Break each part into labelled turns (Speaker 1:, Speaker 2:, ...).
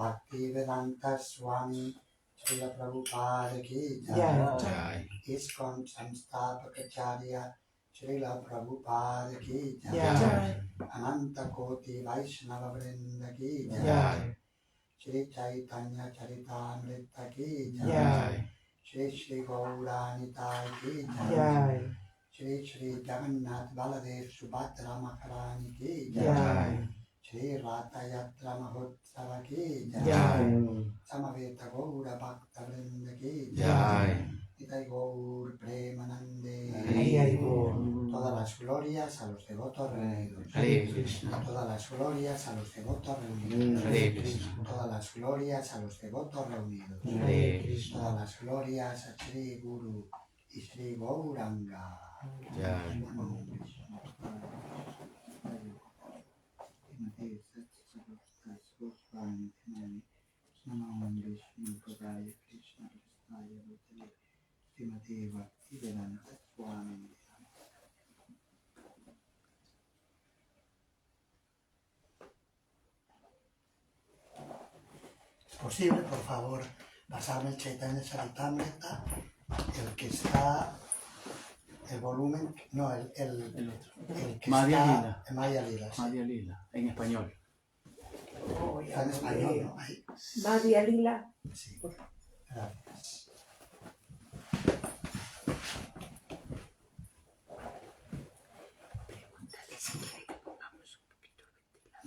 Speaker 1: Bhaktivedanta Swami Srila Prabhupada ki jai. ISKCON Samstapakacharya Srila Prabhupada ki jai. Ananta Koti Vaishnava Vrinda ki jai. Shri Chaitanya Charitamrita ki jai. Shri Shri Gauranita ki jai. Shri Shri Jagannath Baladev Subhadra Maharani ki jai. Shri Rata Yatra Mahotsava ki jai. Samaveta Gaura Bhakta Vrinda ki jai. Nitai Gaur Premanande. Todas las glorias a los devotos reunidos. Todas las glorias a los devotos reunidos. Todas las glorias a los devotos reunidos. Todas las glorias a Shri Guru y Shri Gauranga. ¿Es posible, por favor, pasarme el Chaitanya Charitamrita, el que está, el volumen, no, el que
Speaker 2: Madhya
Speaker 1: está
Speaker 2: Lila.
Speaker 1: en Madhya Lila, sí.
Speaker 2: Madhya Lila, en español.
Speaker 1: Está en español, ¿no? Ahí.
Speaker 3: Madhya Lila.
Speaker 1: Sí, gracias.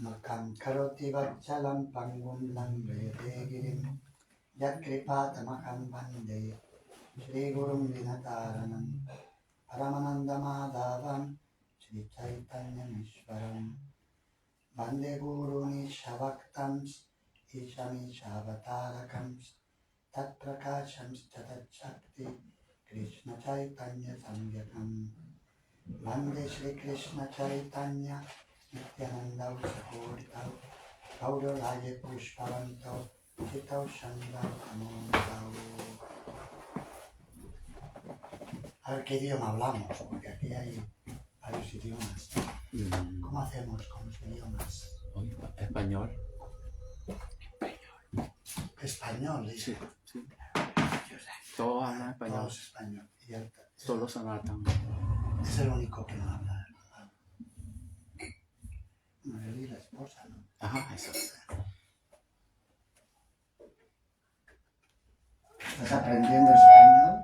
Speaker 1: Mukam karoti vachalam pangum langrete girim Yat kripatamaham vande Shri Gurum Vinataranam Paramananda Madhavam Shri Chaitanya Mishwaram Vande Guruni Shavaktams Ishami Shavatarakams Tat Prakashams Tatat Shakti Krishna Chaitanya Samgyakam Vande Shri Krishna Chaitanya Nityananda Usakoditau Gauralaye Pushpavanto Chitau Shandam Amonitau. A ver qué idioma hablamos, porque aquí hay varios idiomas. ¿Cómo hacemos con los idiomas?
Speaker 2: Español.
Speaker 1: Español,
Speaker 2: Sí, sí. Todos hablan español.
Speaker 1: Todos español.
Speaker 2: Solo Sanatan.
Speaker 1: Es el único que no habla. No, él y la esposa, ¿no?
Speaker 2: Ajá, eso.
Speaker 1: ¿Estás aprendiendo español?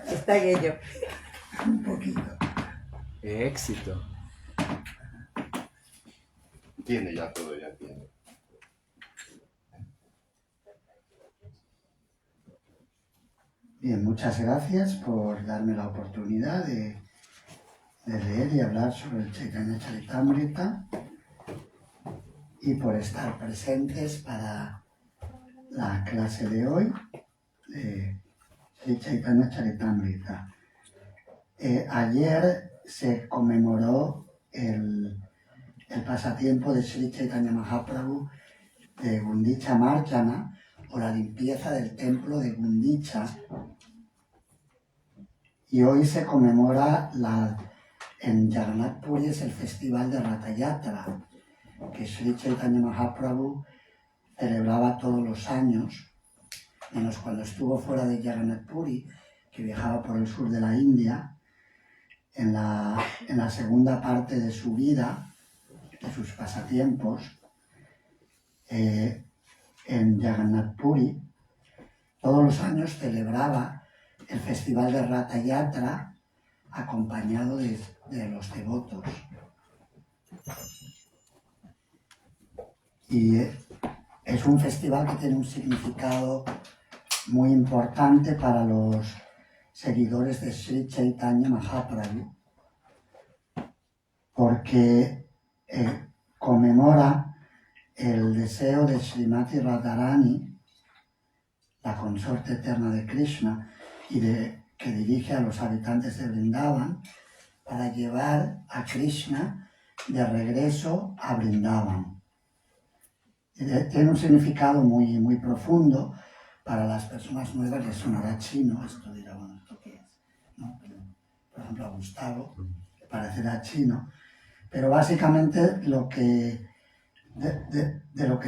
Speaker 3: Está aquello.
Speaker 1: Un poquito.
Speaker 2: Éxito.
Speaker 4: Tiene ya todo, ya tiene.
Speaker 1: Bien, muchas gracias por darme la oportunidad de leer y hablar sobre el Chaitanya Charitamrita y por estar presentes para la clase de hoy de Sri Chaitanya Charitamrita. Ayer se conmemoró el pasatiempo de Sri Chaitanya Mahaprabhu de Gundicha Marjana, o la limpieza del templo de Gundicha, y hoy se conmemora en Jagannath Puri es el festival de Ratha Yatra, que Sri Chaitanya Mahaprabhu celebraba todos los años, menos cuando estuvo fuera de Jagannath Puri, que viajaba por el sur de la India. En la segunda parte de su vida, de sus pasatiempos, en Jagannath Puri, todos los años celebraba el festival de Ratha Yatra acompañado de los devotos. Y es un festival que tiene un significado muy importante para los seguidores de Sri Chaitanya Mahaprabhu, porque conmemora el deseo de Srimati Radharani, la consorte eterna de Krishna, y que dirige a los habitantes de Vrindavan, para llevar a Krishna de regreso a Vrindavan. Tiene un significado muy, muy profundo para las personas nuevas. Les sonará chino, esto dirá, bueno, ¿esto qué es? ¿No? Pero, por ejemplo, a Gustavo le parecerá chino, pero básicamente de lo que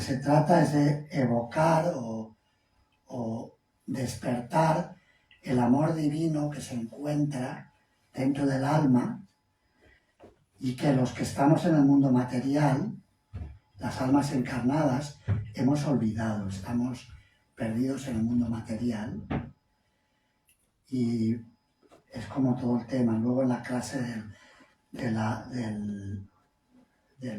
Speaker 1: se trata es de evocar o despertar el amor divino que se encuentra dentro del alma, y que los que estamos en el mundo material, las almas encarnadas, hemos olvidado, estamos perdidos en el mundo material. Y es como todo el tema. Luego en la clase del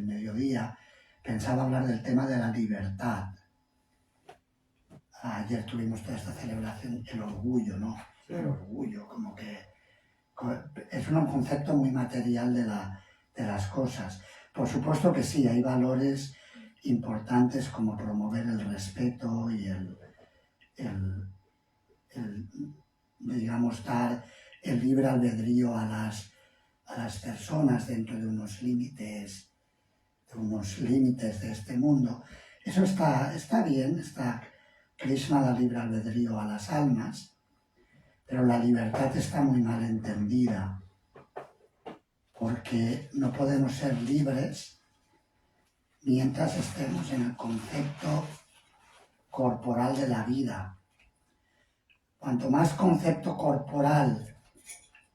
Speaker 1: mediodía pensaba hablar del tema de la libertad. Ayer tuvimos toda esta celebración, el orgullo, ¿no? El orgullo, como que es un concepto muy material de las cosas. Por supuesto que sí, hay valores importantes como promover el respeto y digamos, dar el libre albedrío a las personas dentro de unos límites de este mundo. Eso está bien, Krishna da libre albedrío a las almas, pero la libertad está muy mal entendida, porque no podemos ser libres mientras estemos en el concepto corporal de la vida. Cuanto más concepto corporal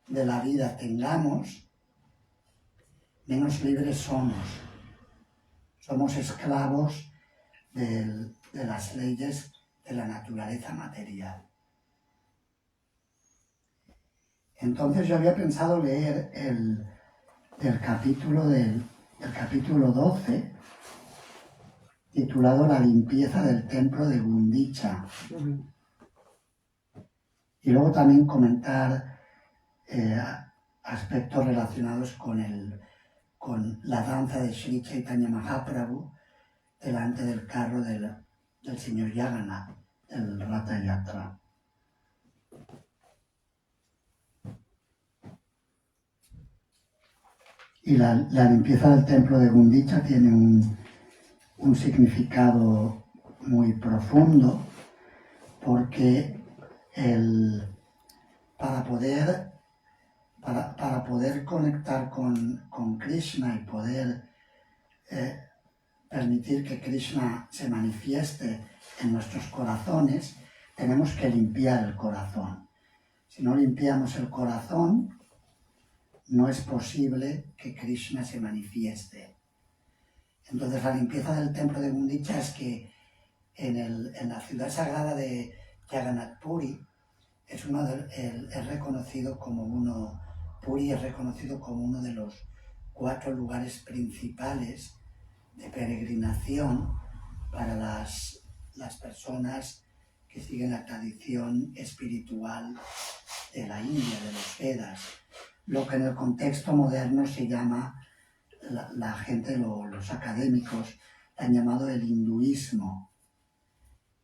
Speaker 1: de la vida tengamos, menos libres somos. Somos esclavos de las leyes de la naturaleza material. Entonces yo había pensado leer el capítulo 12, titulado La limpieza del templo de Gundicha. Y luego también comentar aspectos relacionados con la danza de Sri Chaitanya Mahaprabhu delante del carro del señor Jagannath, el Ratha Yatra. Y la limpieza del templo de Gundicha tiene un significado muy profundo, porque para poder conectar con Krishna y poder permitir que Krishna se manifieste en nuestros corazones, tenemos que limpiar el corazón. Si no limpiamos el corazón, no es posible que Krishna se manifieste. Entonces la limpieza del templo de Gundicha es que en la ciudad sagrada de Jagannath Puri es reconocido como Puri es reconocido como uno de los 4 lugares principales de peregrinación para las personas que siguen la tradición espiritual de la India, de los Vedas, lo que en el contexto moderno se llama, la gente, los académicos, han llamado el hinduismo.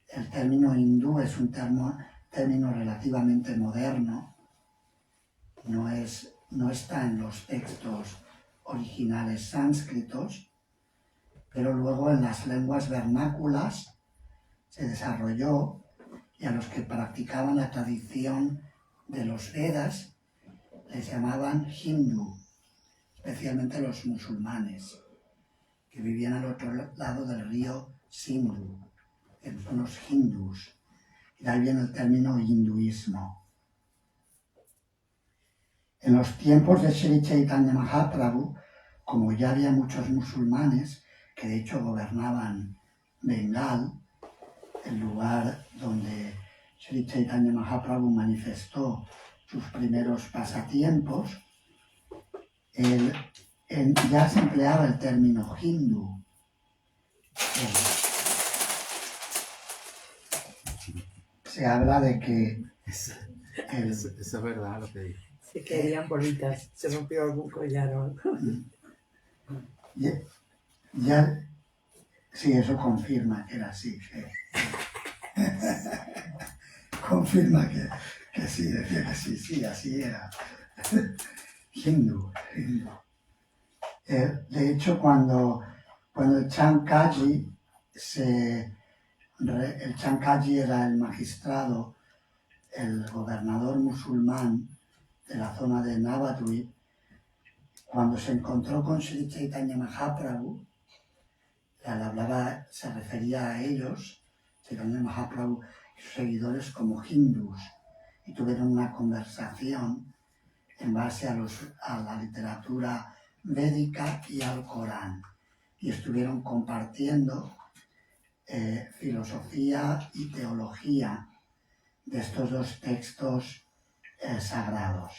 Speaker 1: El término hindú es un término relativamente moderno, no está en los textos originales sánscritos, pero luego en las lenguas vernáculas se desarrolló, y a los que practicaban la tradición de los Vedas les llamaban hindú, especialmente los musulmanes, que vivían al otro lado del río Sindhu, que son los hindús, y de ahí viene el término hinduismo. En los tiempos de Sri Chaitanya Mahaprabhu, como ya había muchos musulmanes, que de hecho gobernaban Bengal, el lugar donde Sri Chaitanya Mahaprabhu manifestó sus primeros pasatiempos, ya se empleaba el término hindú. Se habla de que
Speaker 2: Eso es verdad lo que dije.
Speaker 3: Se querían bolitas, se rompió algún collar o algo.
Speaker 1: Sí, eso confirma que era así. Confirma que sí, decía que sí, así era. Hindú. De hecho, cuando el Chankaji el Chankaji era el magistrado, el gobernador musulmán de la zona de Navadvip, cuando se encontró con Sri Chaitanya Mahaprabhu, se refería a ellos, Chaitanya Mahaprabhu y sus seguidores, como hindús, y tuvieron una conversación en base a la literatura védica y al Corán, y estuvieron compartiendo filosofía y teología de estos 2 textos sagrados.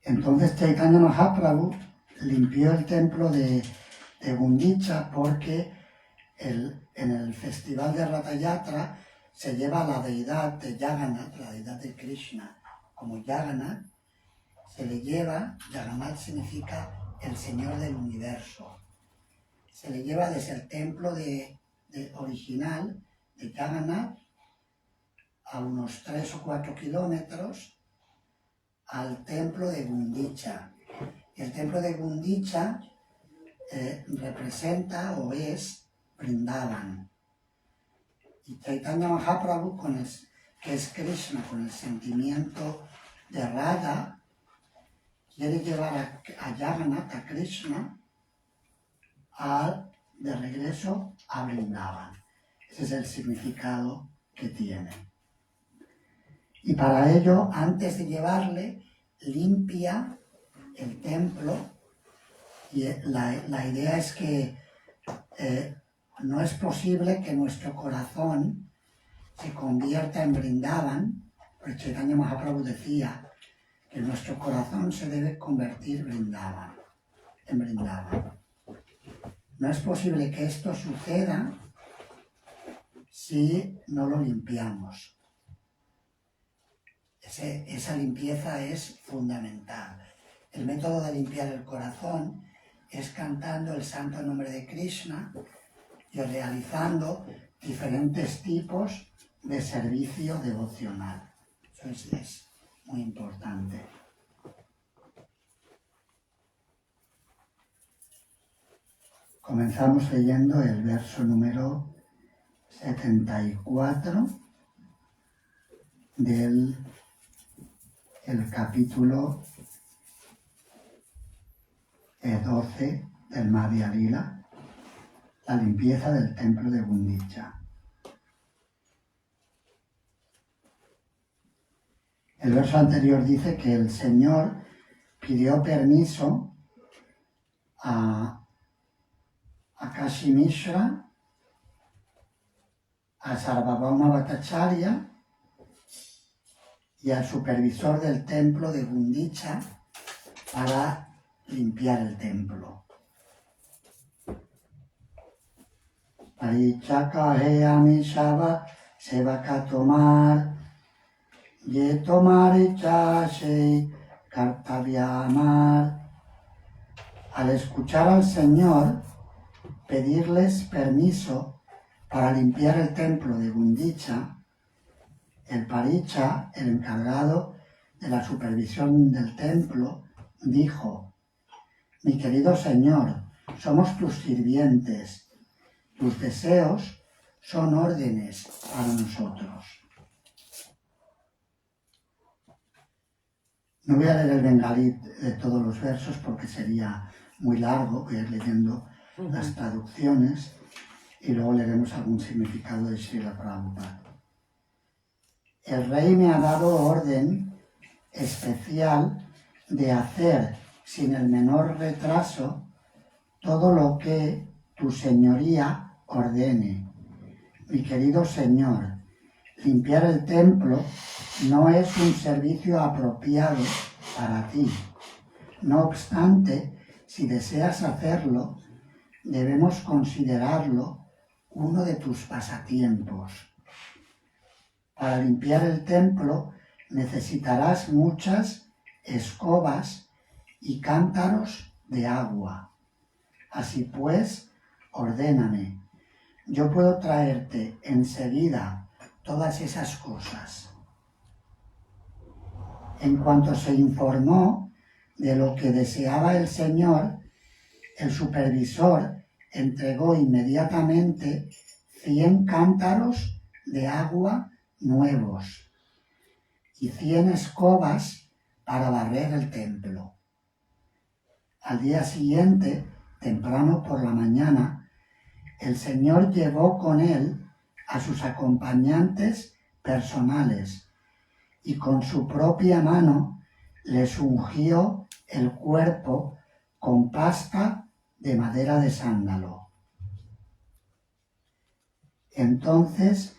Speaker 1: Entonces Chaitanya Mahaprabhu limpió el templo de Gundicha porque en el festival de Ratha Yatra se lleva a la deidad de Jagannath, la deidad de Krishna, como Jagannath, se le lleva, Jagannath significa el Señor del Universo, se le lleva desde el templo original de Jagannath a unos 3 o 4 kilómetros al templo de Gundicha. Y el templo de Gundicha representa o es Vrindavan. Y Chaitanya Mahaprabhu, que es Krishna, con el sentimiento de Radha, quiere llevar a Jagannath, a Krishna, de regreso a Vrindavan. Ese es el significado que tiene. Y para ello, antes de llevarle, limpia el templo, y la idea es que no es posible que nuestro corazón se convierta en Vrindavan, pues Chaitanya Mahaprabhu decía que nuestro corazón se debe convertir en Vrindavan. No es posible que esto suceda si no lo limpiamos. Esa limpieza es fundamental. El método de limpiar el corazón es cantando el santo nombre de Krishna y realizando diferentes tipos de servicio devocional. Eso es muy importante. Comenzamos leyendo el verso número 74 del capítulo 12 del Madhya Lila, la limpieza del templo de Gundicha. El verso anterior dice que el Señor pidió permiso a Kashi Mishra, a Sarvabhauma Bhattacharya y al supervisor del templo de Gundicha para limpiar el templo. Parichaka heyami shava sevaka tomar ye tomaricha shei kartavyamar. Al escuchar al Señor pedirles permiso para limpiar el templo de Gundicha, el Paricha, el encargado de la supervisión del templo, dijo: mi querido Señor, somos tus sirvientes, tus deseos son órdenes para nosotros. No voy a leer el bengalí de todos los versos porque sería muy largo, voy a ir leyendo las traducciones y luego leeremos algún significado de Srila Prabhupada. El rey me ha dado orden especial de hacer sin el menor retraso todo lo que tu señoría ordene. Mi querido Señor, limpiar el templo no es un servicio apropiado para ti. No obstante, si deseas hacerlo, debemos considerarlo uno de tus pasatiempos. Para limpiar el templo necesitarás muchas escobas y cántaros de agua. Así pues, ordéname. Yo puedo traerte enseguida todas esas cosas. En cuanto se informó de lo que deseaba el Señor, el supervisor entregó inmediatamente 100 cántaros de agua nuevos y 100 escobas para barrer el templo. Al día siguiente, temprano por la mañana, el Señor llevó con él a sus acompañantes personales y con su propia mano les ungió el cuerpo con pasta de madera de sándalo. Entonces,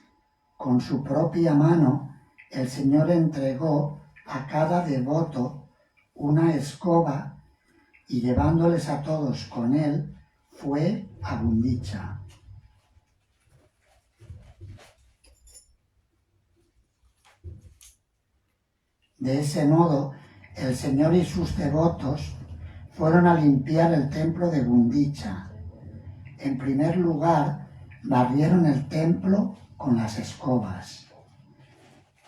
Speaker 1: con su propia mano, el Señor entregó a cada devoto una escoba y llevándoles a todos con él, fue a Gundicha. De ese modo, el Señor y sus devotos fueron a limpiar el templo de Gundicha. En primer lugar, barrieron el templo con las escobas.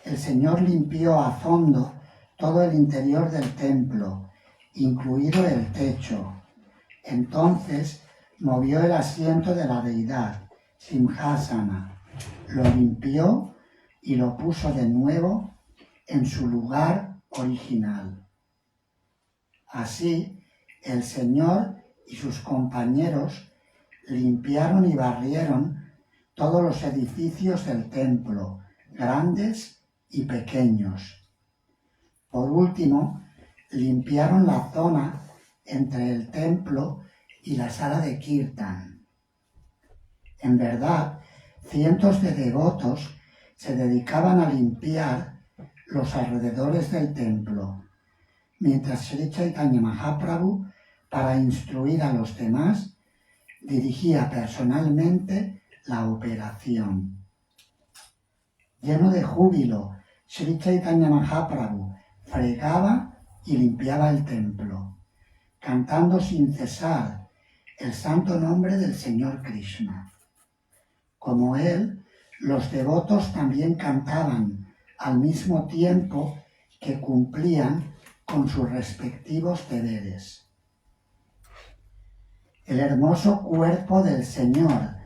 Speaker 1: El Señor limpió a fondo todo el interior del templo, incluido el techo. Entonces movió el asiento de la deidad, Simhasana, lo limpió y lo puso de nuevo en su lugar original. Así, el Señor y sus compañeros limpiaron y barrieron todos los edificios del templo, grandes y pequeños. Por último, limpiaron la zona entre el templo y la sala de Kirtan. En verdad, cientos de devotos se dedicaban a limpiar los alrededores del templo, mientras Sri Chaitanya Mahaprabhu, para instruir a los demás, dirigía personalmente la operación. Lleno de júbilo, Sri Chaitanya Mahaprabhu fregaba y limpiaba el templo, cantando sin cesar el santo nombre del Señor Krishna. Como él, los devotos también cantaban al mismo tiempo que cumplían con sus respectivos deberes. El hermoso cuerpo del Señor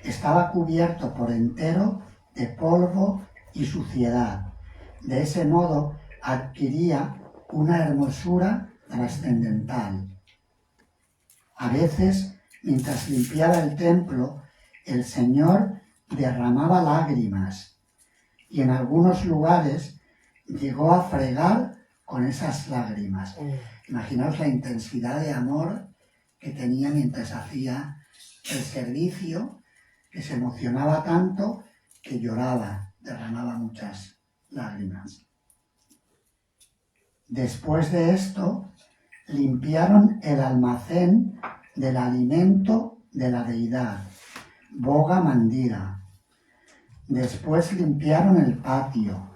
Speaker 1: estaba cubierto por entero de polvo y suciedad. De ese modo adquiría una hermosura trascendental. A veces, mientras limpiaba el templo, el Señor derramaba lágrimas y en algunos lugares llegó a fregar con esas lágrimas. Imaginaos la intensidad de amor que tenía mientras hacía el servicio, que se emocionaba tanto que lloraba, derramaba muchas lágrimas. Después de esto, limpiaron el almacén del alimento de la deidad, Boga Mandira. Después limpiaron el patio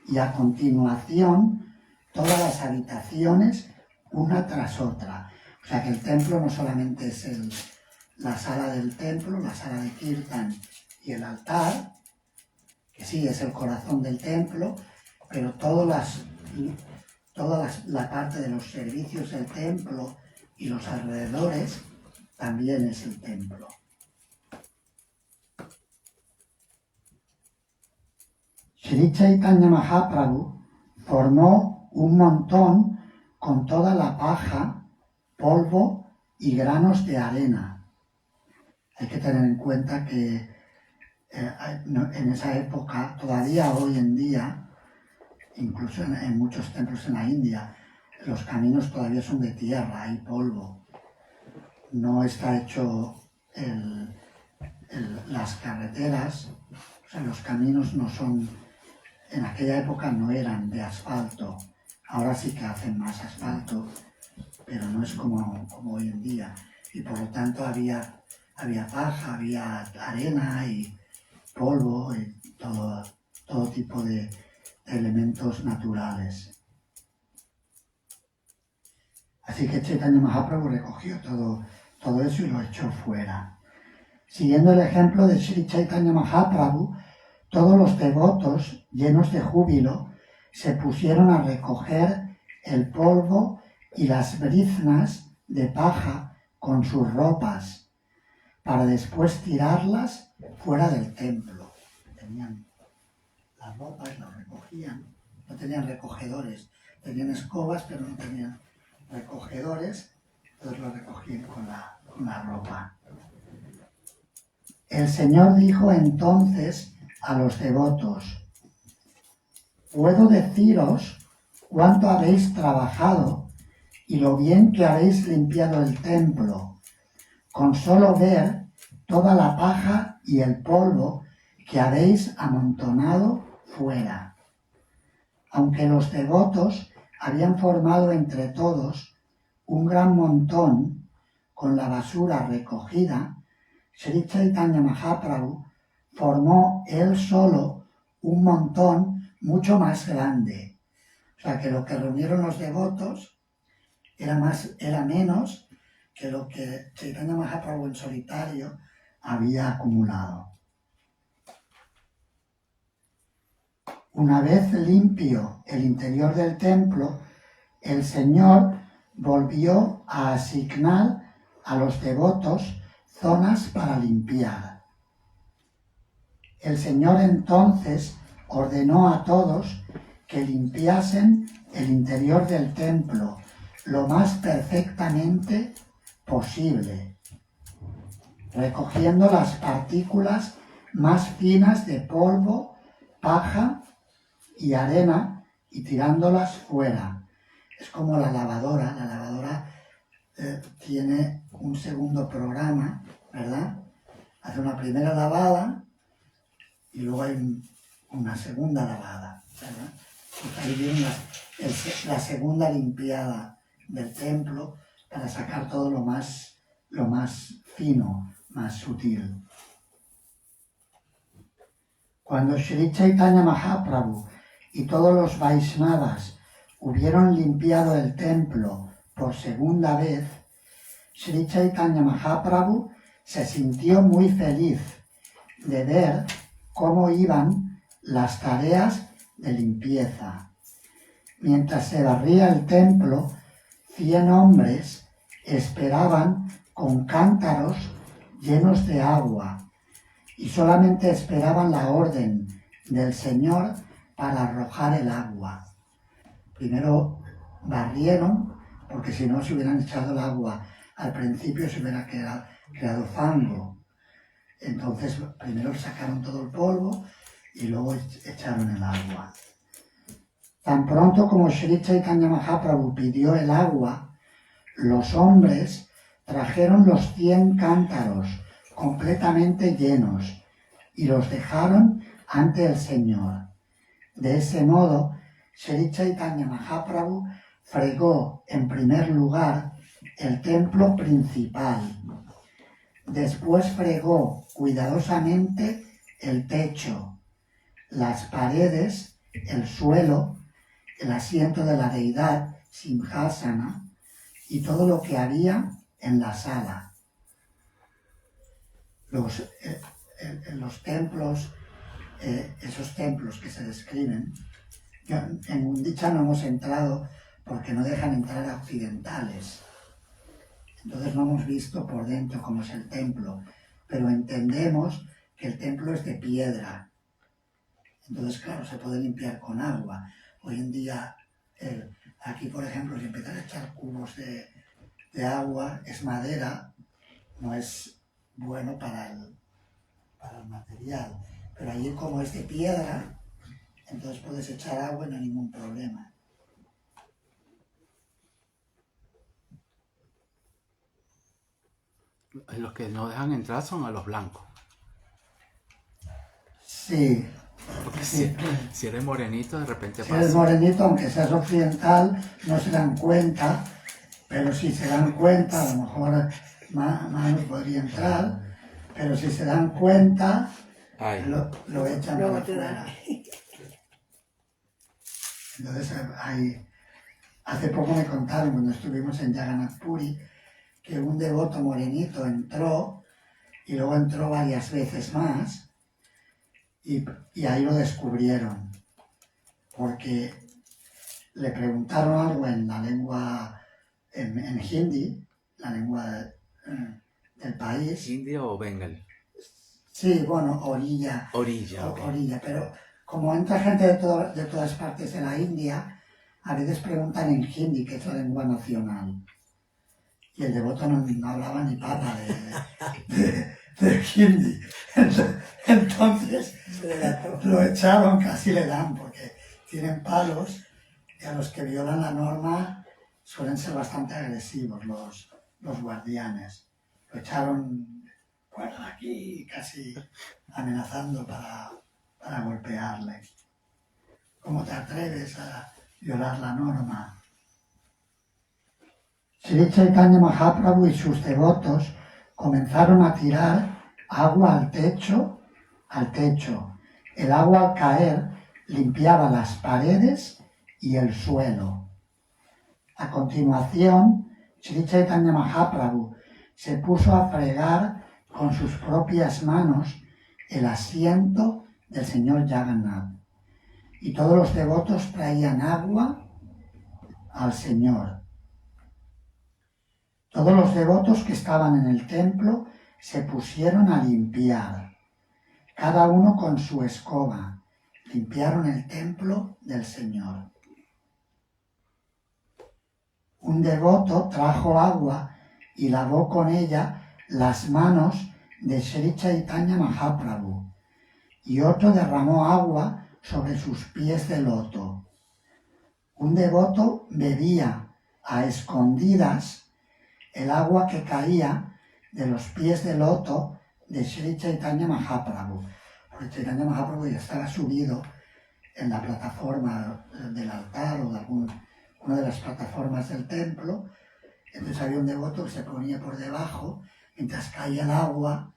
Speaker 1: y a continuación todas las habitaciones una tras otra. O sea que el templo no solamente es la sala del templo, la sala de Kirtan y el altar, que sí es el corazón del templo, pero toda la parte de los servicios del templo y los alrededores también es el templo. Sri Chaitanya Mahaprabhu formó un montón con toda la paja, polvo y granos de arena. Hay que tener en cuenta que en esa época, todavía hoy en día, incluso en muchos templos en la India, los caminos todavía son de tierra, hay polvo. No está hecho las carreteras, o sea, los caminos no son, en aquella época no eran de asfalto. Ahora sí que hacen más asfalto, pero no es como hoy en día. Y por lo tanto había paja, había arena y polvo y todo tipo de elementos naturales. Así que Chaitanya Mahaprabhu recogió todo eso y lo echó fuera. Siguiendo el ejemplo de Sri Chaitanya Mahaprabhu, todos los devotos, llenos de júbilo, se pusieron a recoger el polvo y las briznas de paja con sus ropas, para después tirarlas fuera del templo. Tenían las ropas, las recogían, no tenían recogedores, tenían escobas, pero no tenían recogedores, entonces lo recogían con la ropa. El Señor dijo entonces a los devotos: puedo deciros cuánto habéis trabajado y lo bien que habéis limpiado el templo, con solo ver toda la paja y el polvo que habéis amontonado fuera. Aunque los devotos habían formado entre todos un gran montón con la basura recogida, Sri Chaitanya Mahaprabhu formó él solo un montón mucho más grande. O sea que lo que reunieron los devotos era menos que lo que Chaitanya Mahaprabhu en solitario había acumulado. Una vez limpio el interior del templo, el Señor volvió a asignar a los devotos zonas para limpiar. El Señor entonces ordenó a todos que limpiasen el interior del templo lo más perfectamente posible, recogiendo las partículas más finas de polvo, paja y arena y tirándolas fuera. Es como la lavadora. La lavadora tiene un segundo programa, ¿verdad? Hace una primera lavada y luego hay una segunda lavada, ¿verdad? Pues ahí viene la segunda limpiada del templo para sacar todo lo más fino, más sutil. Cuando Sri Chaitanya Mahaprabhu y todos los Vaishnavas hubieron limpiado el templo por segunda vez, Sri Chaitanya Mahaprabhu se sintió muy feliz de ver cómo iban las tareas de limpieza. Mientras se barría el templo, 100 hombres esperaban con cántaros llenos de agua y solamente esperaban la orden del Señor para arrojar el agua. Primero barrieron, porque si no se hubieran echado el agua al principio se hubiera creado fango. Entonces primero sacaron todo el polvo y luego echaron el agua. Tan pronto como Sri Chaitanya Mahaprabhu pidió el agua, los hombres trajeron los 100 cántaros completamente llenos y los dejaron ante el Señor. De ese modo, Sri Chaitanya Mahaprabhu fregó en primer lugar el templo principal. Después fregó cuidadosamente el techo, las paredes, el suelo, el asiento de la deidad Simhasana y todo lo que había en la sala. Los templos, esos templos que se describen, en Gundicha no hemos entrado porque no dejan entrar a occidentales. Entonces no hemos visto por dentro cómo es el templo, pero entendemos que el templo es de piedra. Entonces, claro, se puede limpiar con agua. Hoy en día, aquí por ejemplo, si empiezan a echar cubos de agua, es madera, no es bueno para el material. Pero allí como es de piedra, entonces puedes echar agua y no hay ningún problema.
Speaker 2: Los que no dejan entrar son a los blancos.
Speaker 1: Sí.
Speaker 2: Porque
Speaker 1: Sí.
Speaker 2: si eres morenito, de repente
Speaker 1: Si
Speaker 2: pasa.
Speaker 1: eres morenito, aunque seas occidental, no se dan cuenta, pero si se dan cuenta, a lo mejor Manu podría entrar, pero si se dan cuenta, lo echan
Speaker 3: No,
Speaker 1: para
Speaker 3: te dan.
Speaker 1: afuera. Entonces, hace poco me contaron, cuando estuvimos en Jagannath Puri, que un devoto morenito entró, y luego entró varias veces más, y ahí lo descubrieron, porque le preguntaron algo en la lengua, en hindi, la lengua del país.
Speaker 2: ¿Indio o bengal?
Speaker 1: Sí, bueno, orilla,
Speaker 2: Orilla.
Speaker 1: pero como entra gente de todas partes de la India, a veces preguntan en hindi, que es la lengua nacional. Y el devoto no hablaba ni papa de hindi. Entonces lo echaron, casi le dan, porque tienen palos y a los que violan la norma suelen ser bastante agresivos los guardianes. Lo echaron fuera de aquí, casi amenazando para golpearle. ¿Cómo te atreves a violar la norma? Sri Chaitanya Mahaprabhu y sus devotos comenzaron a tirar agua al techo. El agua al caer limpiaba las paredes y el suelo. A continuación, Sri Chaitanya Mahaprabhu se puso a fregar con sus propias manos el asiento del señor Jagannath. Y todos los devotos traían agua al Señor. Todos los devotos que estaban en el templo se pusieron a limpiar, cada uno con su escoba. Limpiaron el templo del Señor. Un devoto trajo agua y lavó con ella las manos de Sri Chaitanya Mahaprabhu, y otro derramó agua sobre sus pies de loto. Un devoto bebía a escondidas el agua que caía de los pies de loto de Sri Chaitanya Mahaprabhu. porque Chaitanya Mahaprabhu ya estaba subido en la plataforma del altar o de una de las plataformas del templo. Entonces había un devoto que se ponía por debajo, mientras caía el agua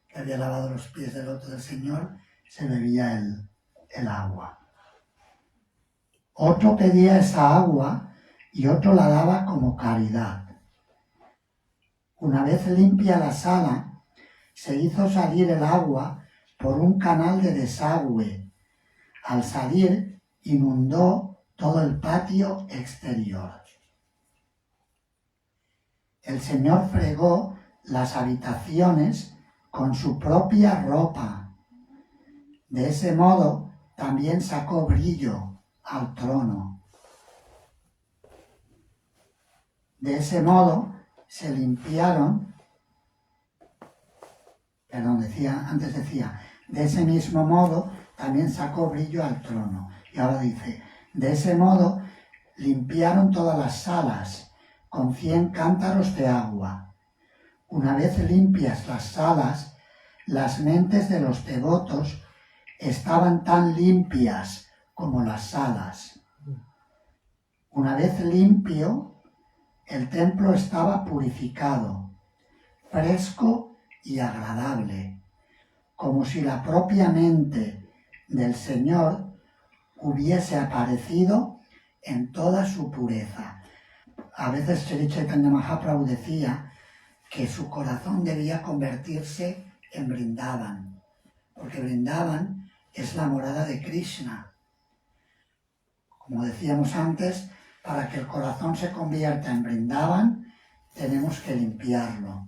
Speaker 1: que había lavado los pies del loto del Señor, se bebía el agua. Otro pedía esa agua y otro la daba como caridad. Una vez limpia la sala, se hizo salir el agua por un canal de desagüe. Al salir, inundó todo el patio exterior. El Señor fregó las habitaciones con su propia ropa. De ese modo, también sacó brillo al trono. De ese modo, se limpiaron, antes decía, de ese mismo modo también sacó brillo al trono. Y ahora dice, de ese modo limpiaron todas las salas con 100 cántaros de agua. Una vez limpias las salas, las mentes de los devotos estaban tan limpias como las salas. Una vez limpio, el templo estaba purificado, fresco y agradable, como si la propia mente del Señor hubiese aparecido en toda su pureza. A veces Sri Chaitanya Mahaprabhu decía que su corazón debía convertirse en Vrindavan, porque Vrindavan es la morada de Krishna. Como decíamos antes, para que el corazón se convierta en Vrindavan, tenemos que limpiarlo.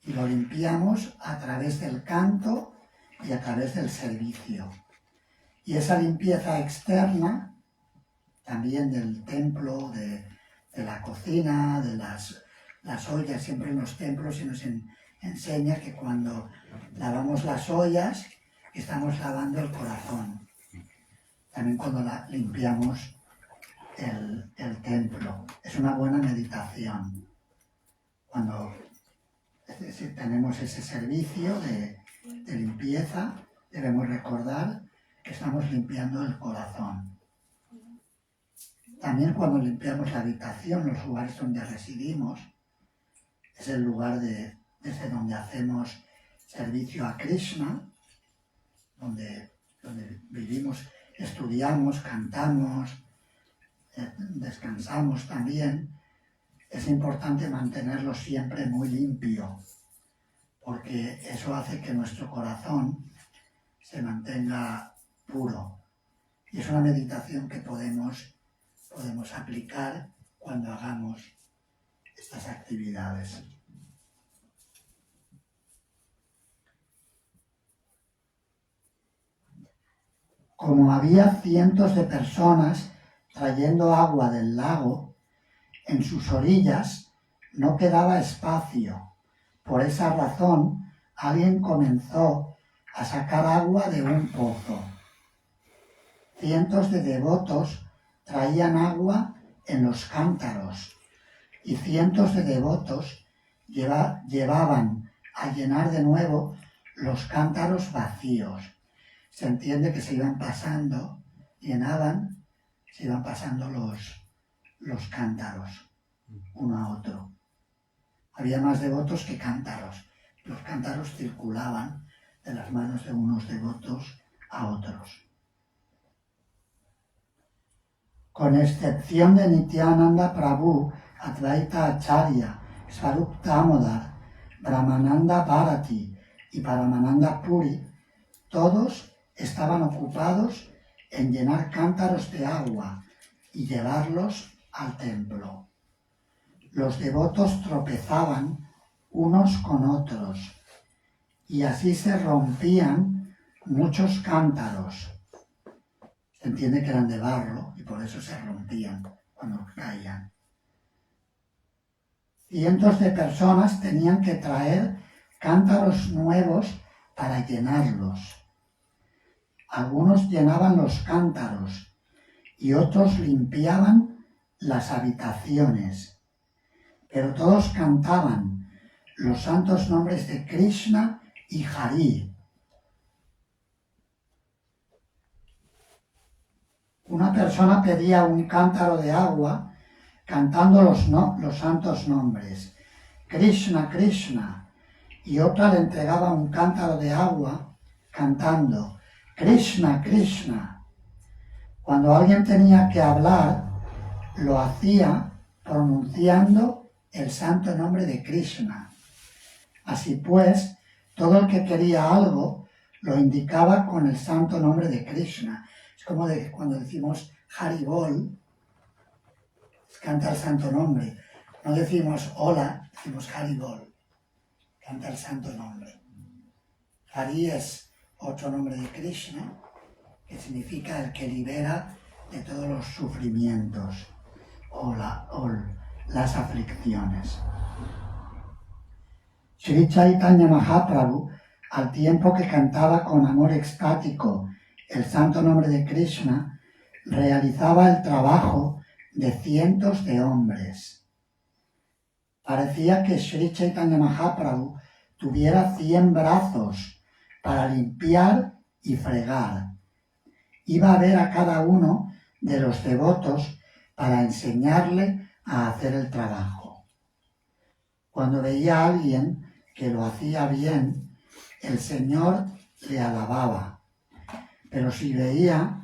Speaker 1: Y lo limpiamos a través del canto y a través del servicio. Y esa limpieza externa, también del templo, de la cocina, de las ollas, siempre en los templos se nos enseña que cuando lavamos las ollas, estamos lavando el corazón. También cuando limpiamos el templo. Es una buena meditación. Cuando tenemos ese servicio de limpieza, debemos recordar que estamos limpiando el corazón. También cuando limpiamos la habitación, los lugares donde residimos, es el lugar desde donde hacemos servicio a Krishna, donde vivimos, estudiamos, cantamos, descansamos también. Es importante mantenerlo siempre muy limpio, porque eso hace que nuestro corazón se mantenga puro. Y es una meditación que podemos aplicar cuando hagamos estas actividades. Como había cientos de personas trayendo agua del lago, en sus orillas no quedaba espacio. Por esa razón, alguien comenzó a sacar agua de un pozo. Cientos de devotos traían agua en los cántaros y cientos de devotos llevaban a llenar de nuevo los cántaros vacíos. Se entiende que se iban pasando, llenaban, se iban pasando los cántaros uno a otro. Había más devotos que cántaros. Los cántaros circulaban de las manos de unos devotos a otros. Con excepción de Nityananda Prabhu, Advaita Acharya, Swarup Damodar, Brahmananda Bharati y Paramananda Puri, todos estaban ocupados en llenar cántaros de agua y llevarlos al templo. Los devotos tropezaban unos con otros y así se rompían muchos cántaros. Se entiende que eran de barro y por eso se rompían cuando caían. Cientos de personas tenían que traer cántaros nuevos para llenarlos. Algunos llenaban los cántaros y otros limpiaban las habitaciones. Pero todos cantaban los santos nombres de Krishna y Hari, una persona pedía un cántaro de agua cantando los santos nombres, Krishna, Krishna, y otra le entregaba un cántaro de agua cantando, Krishna, Krishna. Cuando alguien tenía que hablar, lo hacía pronunciando el santo nombre de Krishna. Así pues, todo el que quería algo lo indicaba con el santo nombre de Krishna. Es como cuando decimos Haribol, canta el santo nombre. No decimos hola, decimos Haribol, canta el santo nombre. Hari es otro nombre de Krishna, que significa el que libera de todos los sufrimientos o las aflicciones. Sri Chaitanya Mahaprabhu, al tiempo que cantaba con amor extático el santo nombre de Krishna, realizaba el trabajo de cientos de hombres. Parecía que Sri Chaitanya Mahaprabhu tuviera 100 brazos para limpiar y fregar. Iba a ver a cada uno de los devotos para enseñarle a hacer el trabajo. Cuando veía a alguien que lo hacía bien, el Señor le alababa. Pero si veía,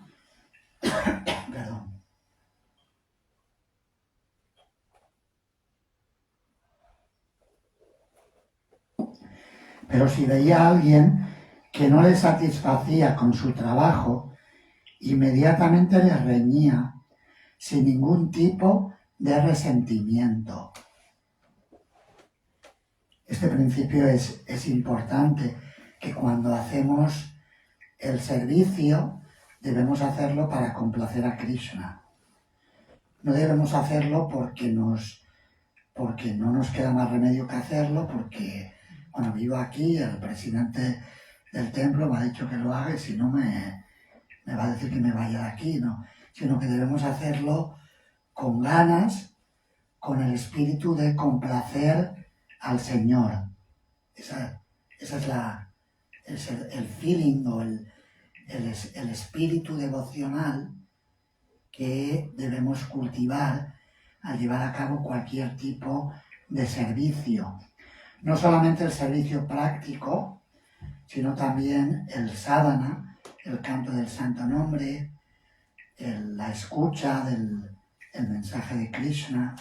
Speaker 1: Pero si veía a alguien que no le satisfacía con su trabajo, inmediatamente le reñía sin ningún tipo de resentimiento. Este principio es importante, que cuando hacemos el servicio debemos hacerlo para complacer a Krishna. No debemos hacerlo porque no nos queda más remedio que hacerlo, porque, bueno, vivo aquí, el presidente del templo me ha dicho que lo haga y si no me va a decir que me vaya de aquí, ¿no? Sino que debemos hacerlo con ganas, con el espíritu de complacer al Señor. Esa es el feeling o el espíritu devocional que debemos cultivar al llevar a cabo cualquier tipo de servicio. No solamente el servicio práctico, sino también el sadhana, el canto del santo nombre, la escucha del mensaje de Krishna,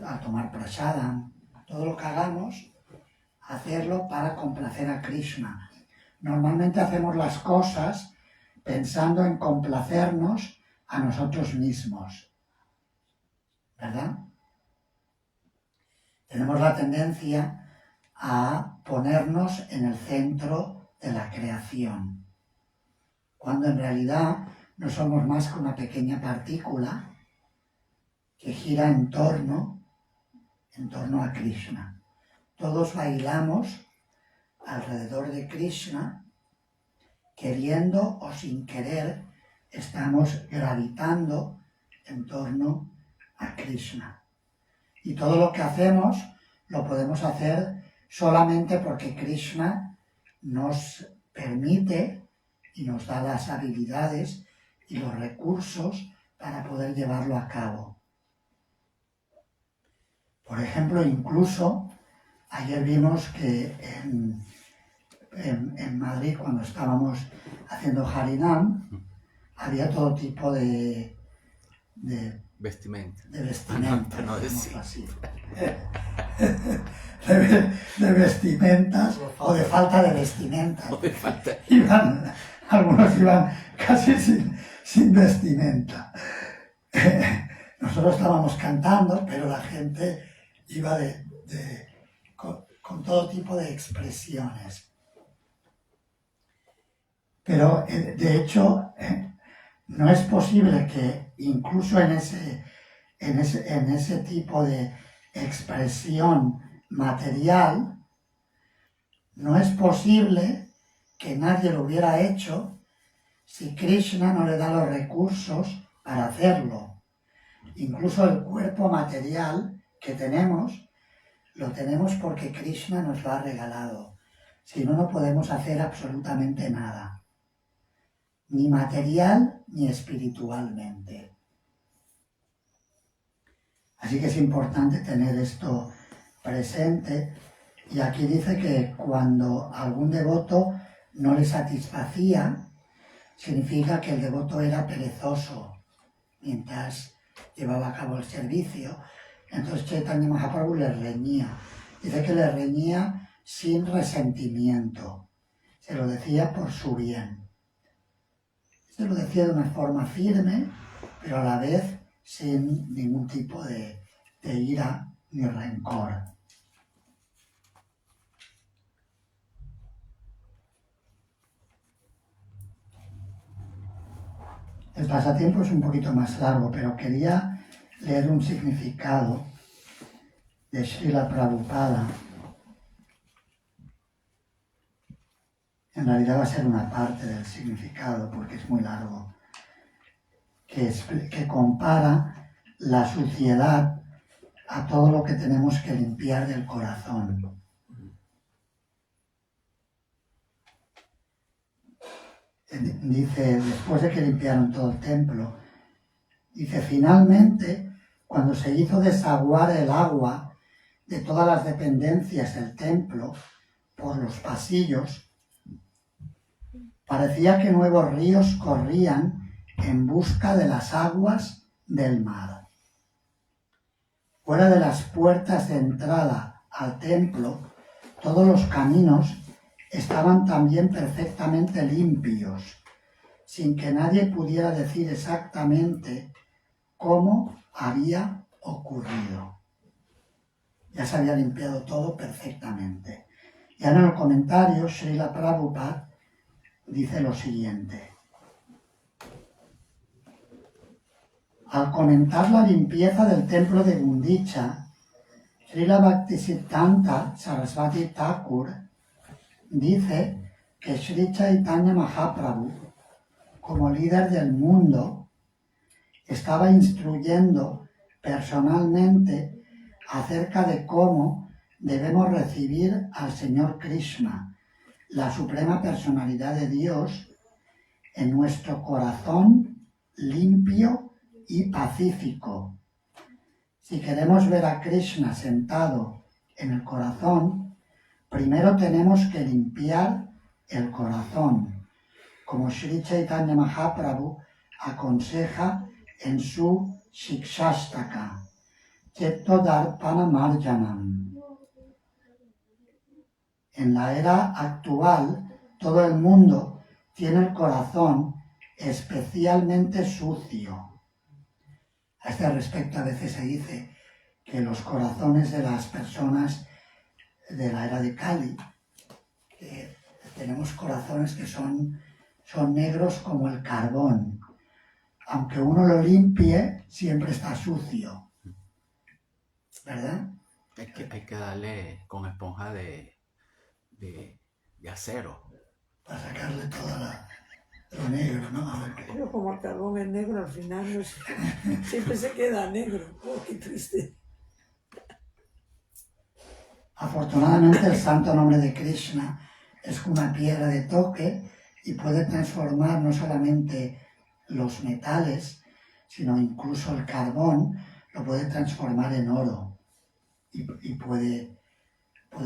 Speaker 1: a tomar prasadam, todo lo que hagamos, hacerlo para complacer a Krishna. Normalmente hacemos las cosas pensando en complacernos a nosotros mismos, ¿verdad? Tenemos la tendencia a ponernos en el centro de la creación, cuando en realidad no somos más que una pequeña partícula que gira en torno a Krishna. Todos bailamos alrededor de Krishna, queriendo o sin querer, estamos gravitando en torno a Krishna. Y todo lo que hacemos lo podemos hacer solamente porque Krishna nos permite y nos da las habilidades y los recursos para poder llevarlo a cabo. Por ejemplo, incluso ayer vimos que en Madrid, cuando estábamos haciendo Harinam, había todo tipo de
Speaker 2: vestimenta.
Speaker 1: De vestimenta,
Speaker 2: no decir.
Speaker 1: Así. De vestimentas o de falta de vestimenta. Algunos iban casi sin vestimenta. Nosotros estábamos cantando, pero la gente iba con todo tipo de expresiones. Pero, de hecho, no es posible que incluso en ese tipo de expresión material, no es posible que nadie lo hubiera hecho si Krishna no le da los recursos para hacerlo. Incluso el cuerpo material que tenemos, lo tenemos porque Krishna nos lo ha regalado. Si no, no podemos hacer absolutamente nada. ni material ni espiritualmente. Así que es importante tener esto presente. Y aquí dice que cuando algún devoto no le satisfacía, significa que el devoto era perezoso mientras llevaba a cabo el servicio. Entonces Chaitanya Mahaprabhu le reñía. Dice que le reñía sin resentimiento. Se lo decía por su bien. Se lo decía de una forma firme, pero a la vez sin ningún tipo de ira ni rencor. El pasatiempo es un poquito más largo, pero quería leer un significado de Srila Prabhupada. En realidad va a ser una parte del significado porque es muy largo, que compara la suciedad a todo lo que tenemos que limpiar del corazón. Dice, después de que limpiaron todo el templo, dice, finalmente, cuando se hizo desaguar el agua de todas las dependencias del templo por los pasillos, parecía que nuevos ríos corrían en busca de las aguas del mar. Fuera de las puertas de entrada al templo, todos los caminos estaban también perfectamente limpios, sin que nadie pudiera decir exactamente cómo había ocurrido. Ya se había limpiado todo perfectamente. Y ahora en el comentario, Srila Prabhupada dice lo siguiente. Al comentar la limpieza del templo de Gundicha, Srila Bhaktisiddhanta Saraswati Thakur dice que Sri Chaitanya Mahaprabhu, como líder del mundo, estaba instruyendo personalmente acerca de cómo debemos recibir al Señor Krishna, la suprema personalidad de Dios, en nuestro corazón limpio y pacífico. Si queremos ver a Krishna sentado en el corazón, primero tenemos que limpiar el corazón, como Sri Chaitanya Mahaprabhu aconseja en su Shikshastaka, Chetto Darpana Marjanam. En la era actual, todo el mundo tiene el corazón especialmente sucio. A este respecto a veces se dice que los corazones de las personas de la era de Kali, que tenemos corazones que son negros como el carbón. Aunque uno lo limpie, siempre está sucio. ¿Verdad?
Speaker 2: Hay que darle con esponja de acero.
Speaker 1: Para sacarle todo lo negro, ¿no?
Speaker 3: Pero como el carbón es negro, al final no siempre se queda negro. Oh, qué triste.
Speaker 1: Afortunadamente el santo nombre de Krishna es una piedra de toque y puede transformar no solamente los metales, sino incluso el carbón, lo puede transformar en oro y puede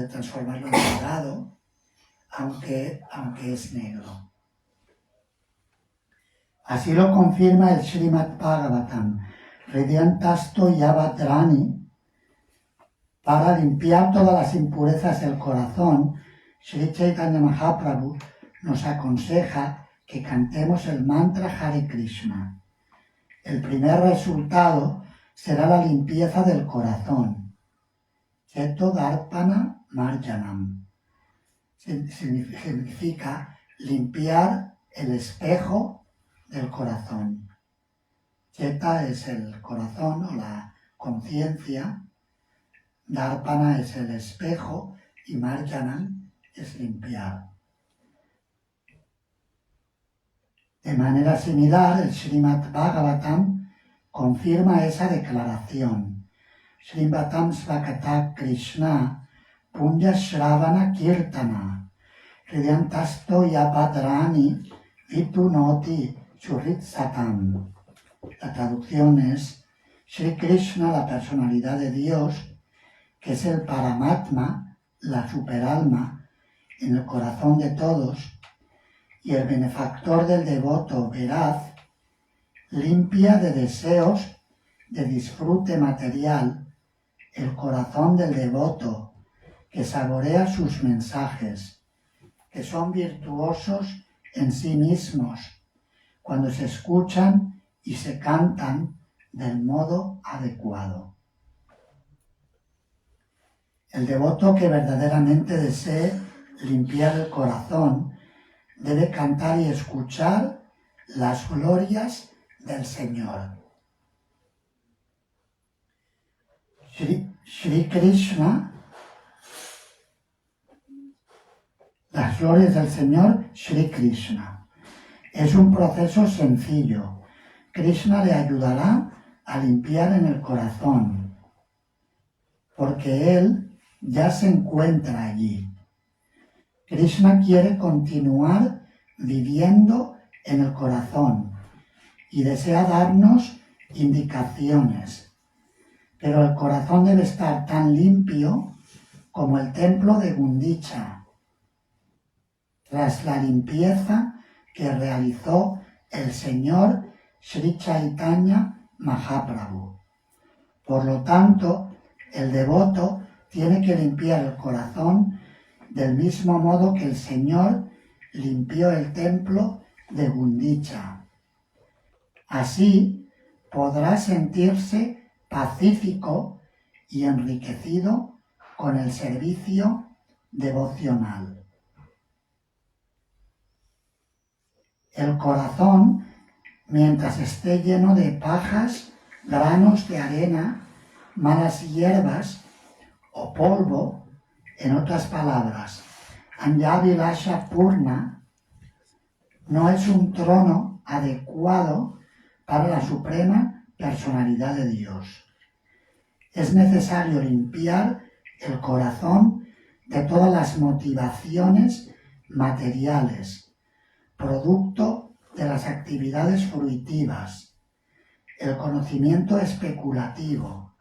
Speaker 1: transformarlo en dorado, aunque es negro. Así lo confirma el Srimad Bhagavatam, Hridyantasto Yavadrani. Para limpiar todas las impurezas del corazón, Sri Chaitanya Mahaprabhu nos aconseja que cantemos el mantra Hare Krishna. El primer resultado será la limpieza del corazón. Chetto Darpana Marjanam. Significa limpiar el espejo del corazón. Cheta es el corazón o la conciencia. Darpana es el espejo y Marjanam es limpiar. De manera similar, el Srimad Bhagavatam confirma esa declaración. Srimvatam Svakata Krishna Punya Shravana Kirtana Hridyantasto Yapadrani Vitu Noti Surit Satam. La traducción es Sri Krishna, la personalidad de Dios, que es el Paramatma, la superalma, en el corazón de todos, y el benefactor del devoto veraz, limpia de deseos de disfrute material el corazón del devoto que saborea sus mensajes, que son virtuosos en sí mismos cuando se escuchan y se cantan del modo adecuado. El devoto que verdaderamente desee limpiar el corazón debe cantar y escuchar las glorias del Señor. Sri Krishna, las glorias del Señor, Sri Krishna. Es un proceso sencillo. Krishna le ayudará a limpiar en el corazón, porque Él ya se encuentra allí. Krishna quiere continuar viviendo en el corazón y desea darnos indicaciones. Pero el corazón debe estar tan limpio como el templo de Gundicha, tras la limpieza que realizó el Señor Sri Chaitanya Mahaprabhu. Por lo tanto, el devoto tiene que limpiar el corazón del mismo modo que el Señor limpió el templo de Gundicha. Así podrá sentirse pacífico y enriquecido con el servicio devocional. El corazón, mientras esté lleno de pajas, granos de arena, malas hierbas o polvo, en otras palabras, Anjavilasha Purna, no es un trono adecuado para la suprema personalidad de Dios. Es necesario limpiar el corazón de todas las motivaciones materiales, producto de las actividades fruitivas, el conocimiento especulativo,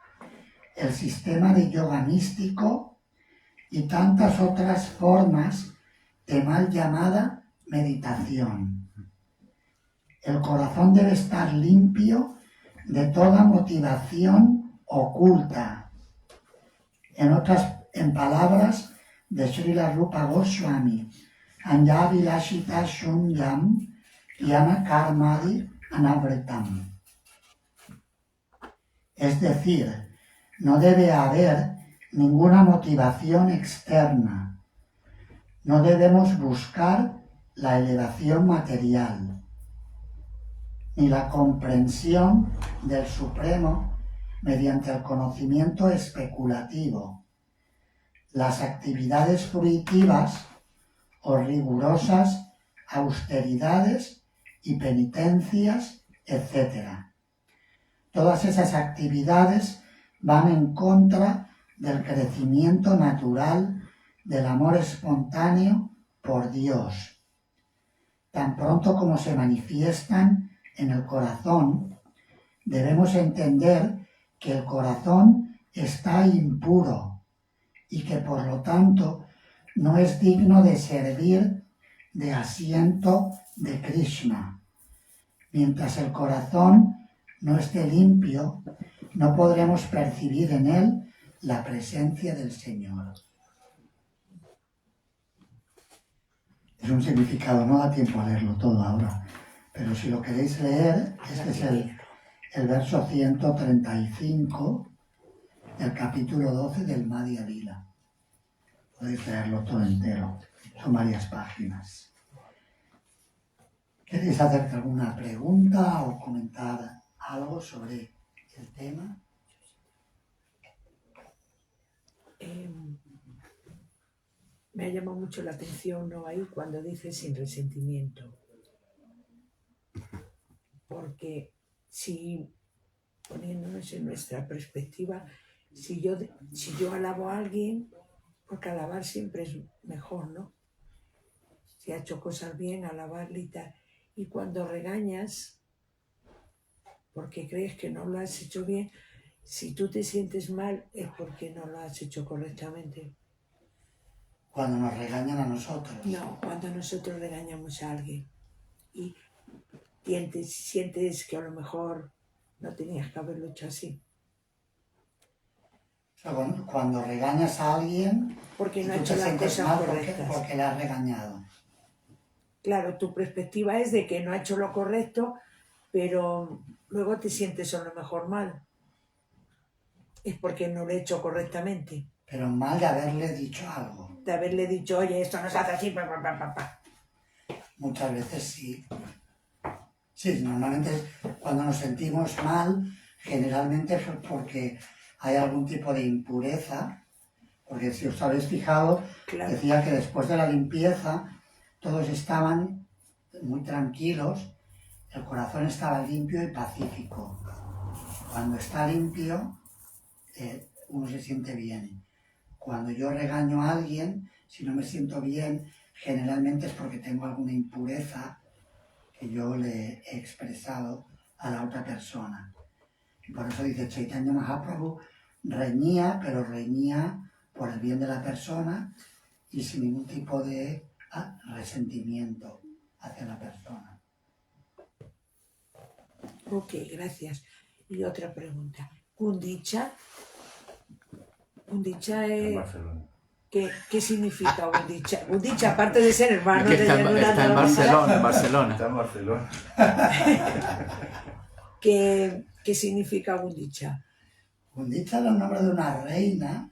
Speaker 1: el sistema de yoga místico y tantas otras formas de mal llamada meditación. El corazón debe estar limpio de toda motivación oculta. En palabras de Srila Rupa Goswami, Anjavilashita Shunyam Yana Karmadi Anavritam. Es decir, no debe haber ninguna motivación externa. No debemos buscar la elevación material, ni la comprensión del Supremo mediante el conocimiento especulativo, las actividades fruitivas o rigurosas austeridades y penitencias, etc. Todas esas actividades van en contra del crecimiento natural del amor espontáneo por Dios. Tan pronto como se manifiestan en el corazón, debemos entender que el corazón está impuro y que por lo tanto no es digno de servir de asiento de Krishna. Mientras el corazón no esté limpio, no podremos percibir en él la presencia del Señor. Es un significado, no da tiempo a leerlo todo ahora, pero si lo queréis leer, este es el verso 135 del capítulo 12 del Madhya Lila. Podéis leerlo todo entero, son varias páginas. ¿Queréis hacer alguna pregunta o comentar algo sobre el tema?
Speaker 3: Me ha llamado mucho la atención, ¿no? Ahí cuando dice sin resentimiento. Porque si, poniéndonos en nuestra perspectiva, si yo alabo a alguien, porque alabar siempre es mejor, ¿no? Si ha hecho cosas bien, alabarle y tal. Y cuando regañas, porque crees que no lo has hecho bien, si tú te sientes mal es porque no lo has hecho correctamente.
Speaker 1: Cuando nos regañan a nosotros.
Speaker 3: No, cuando nosotros regañamos a alguien y sientes que a lo mejor no tenías que haberlo hecho así.
Speaker 1: O sea, cuando regañas a alguien,
Speaker 3: Porque no
Speaker 1: tú
Speaker 3: ha hecho
Speaker 1: te
Speaker 3: las
Speaker 1: sientes
Speaker 3: cosas
Speaker 1: mal
Speaker 3: correctas.
Speaker 1: porque le has regañado.
Speaker 3: Claro, tu perspectiva es de que no ha hecho lo correcto, pero luego te sientes a lo mejor mal. Es porque no lo he hecho correctamente.
Speaker 1: Pero mal de haberle dicho algo.
Speaker 3: De haberle dicho, oye, esto no se hace así, pa, pa, pa, pa, pa.
Speaker 1: Muchas veces sí. Sí, normalmente cuando nos sentimos mal, generalmente es porque hay algún tipo de impureza, porque si os habéis fijado,
Speaker 3: Claro,
Speaker 1: decía que después de la limpieza todos estaban muy tranquilos, el corazón estaba limpio y pacífico. Cuando está limpio, uno se siente bien. Cuando yo regaño a alguien, si no me siento bien, generalmente es porque tengo alguna impureza que yo le he expresado a la otra persona. Y por eso dice Chaitanya Mahaprabhu, reñía, pero reñía por el bien de la persona y sin ningún tipo de resentimiento hacia la persona.
Speaker 3: ok, gracias. Y otra pregunta. Gundicha. Gundicha
Speaker 4: En
Speaker 3: es...
Speaker 4: Barcelona.
Speaker 3: ¿Qué significa Gundicha? Gundicha, aparte de ser hermano
Speaker 2: Que
Speaker 3: de
Speaker 2: está,
Speaker 3: Yaduranda
Speaker 2: está en
Speaker 3: Maharaj,
Speaker 2: Barcelona,
Speaker 4: Está en Barcelona.
Speaker 3: ¿qué significa Gundicha?
Speaker 1: Gundicha era el nombre de una reina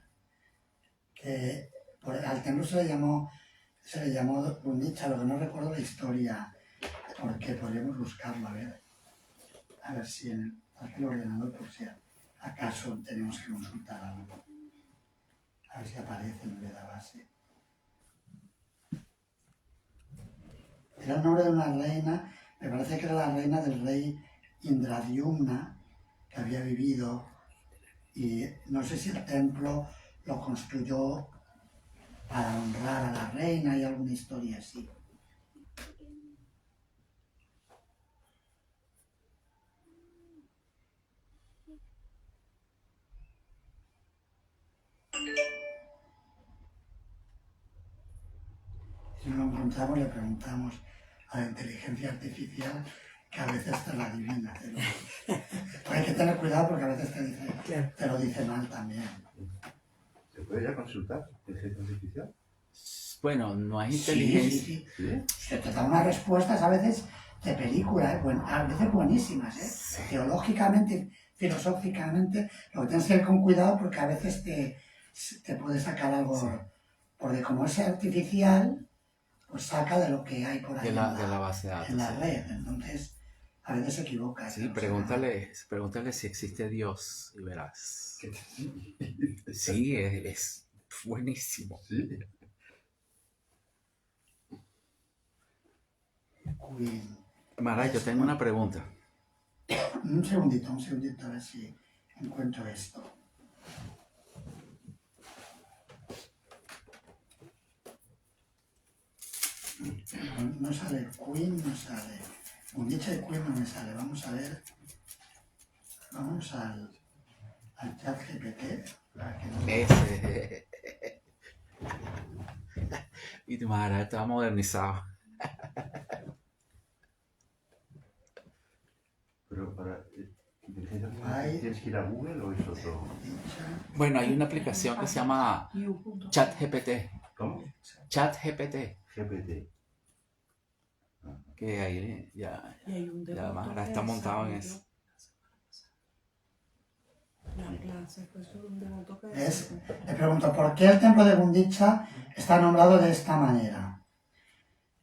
Speaker 1: que al templo se le llamó Gundicha, lo que no recuerdo la historia, porque podríamos buscarlo, a ver si en el ordenador, por si acaso tenemos que consultar algo. A ver si aparece en vez de base. Era el nombre de una reina, me parece que era la reina del rey Indradyumna, que había vivido, y no sé si el templo lo construyó para honrar a la reina y alguna historia así. Si no lo encontramos, le preguntamos a la inteligencia artificial, que a veces te la adivina. Pero hay que tener cuidado porque a veces
Speaker 3: Claro.
Speaker 1: te lo dice mal también.
Speaker 4: ¿Se puede ya consultar inteligencia artificial?
Speaker 2: Bueno, no es
Speaker 1: Sí,
Speaker 2: inteligencia.
Speaker 1: sí, sí.
Speaker 4: ¿Sí?
Speaker 1: Se te da unas respuestas a veces de película, a veces buenísimas,
Speaker 2: Sí.
Speaker 1: Teológicamente, filosóficamente, lo que tienes que ir con cuidado porque a veces te puede sacar algo,
Speaker 2: Sí.
Speaker 1: porque como es artificial, pues saca de lo que hay por ahí
Speaker 2: De la base de datos.
Speaker 1: en la
Speaker 2: Sí.
Speaker 1: red, entonces a veces se equivoca.
Speaker 2: Sí, pregúntale si existe Dios y verás. Sí, es buenísimo.
Speaker 4: ¿Sí?
Speaker 1: Queen.
Speaker 2: Maharaj, yo tengo una pregunta.
Speaker 1: Un segundito, a ver si encuentro esto. No sale Queen, no sale. Gundicha de Queen no me sale. Vamos a ver. Vamos al chat GPT.
Speaker 2: Ese. Y tu Maharaj está modernizado.
Speaker 4: Pero para inteligencia artificial, ¿tienes que ir a Google o es otro?
Speaker 2: Bueno, hay una aplicación que se llama ChatGPT.
Speaker 4: ¿Cómo?
Speaker 2: ChatGPT.
Speaker 4: GPT.
Speaker 2: Que ahí ya Maharaj está montado en eso.
Speaker 1: Le pregunto, ¿por qué el templo de Gundicha está nombrado de esta manera?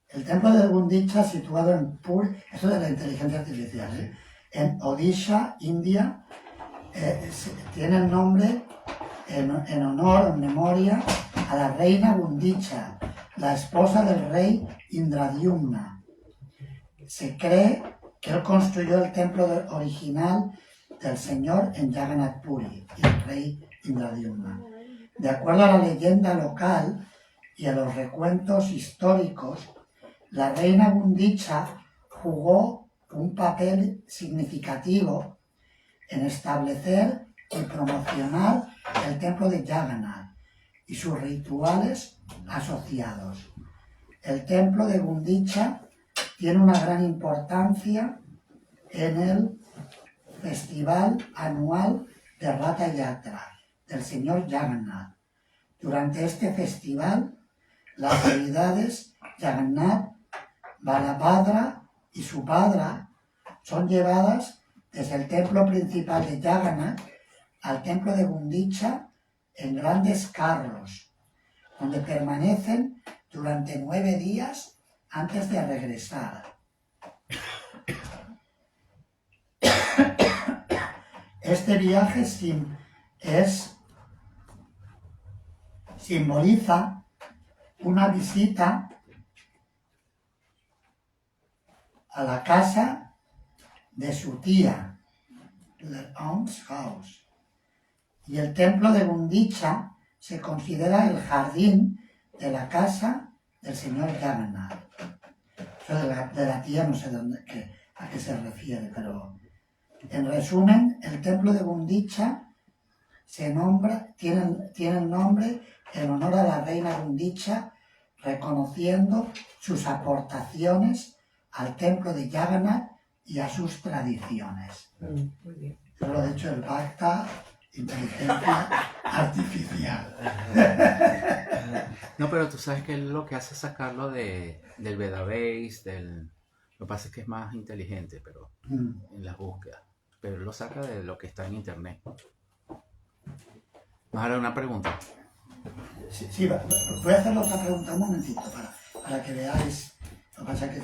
Speaker 1: El templo de Gundicha, situado en Puri, esto de la inteligencia artificial, en Odisha, India, tiene el nombre en honor, en memoria, a la reina Gundicha, la esposa del rey Indradyumna. Se cree que él construyó el templo original del Señor en Jagannath Puri, el rey Indradyumna. De acuerdo a la leyenda local y a los recuentos históricos, la reina Gundicha jugó un papel significativo en establecer y promocionar el templo de Jagannath y sus rituales asociados. El templo de Gundicha tiene una gran importancia en el festival anual de Ratha Yatra del señor Jagannath. Durante este festival, las deidades Jagannath, Balabhadra y Subhadra son llevadas desde el templo principal de Jagannath al templo de Gundicha en grandes carros, donde permanecen durante 9 días antes de regresar. Este viaje simboliza una visita a la casa de su tía, their aunt's house. Y el templo de Gundicha se considera el jardín de la casa del señor Jagannath. Eso de la tía no sé a qué se refiere, pero en resumen, el templo de Gundicha tiene el nombre en honor a la reina Gundicha, reconociendo sus aportaciones al templo de Jagannath y a sus tradiciones.
Speaker 3: Muy bien.
Speaker 1: Yo lo he hecho el Bhakta, inteligencia artificial.
Speaker 2: No, pero tú sabes que él lo que hace es sacarlo del Vedabase, lo que pasa es que es más inteligente, pero en las búsquedas. Pero él lo saca de lo que está en internet. Vamos a dar una pregunta.
Speaker 1: Sí, voy a hacer otra pregunta un momentito para que veáis. Lo que pasa es que...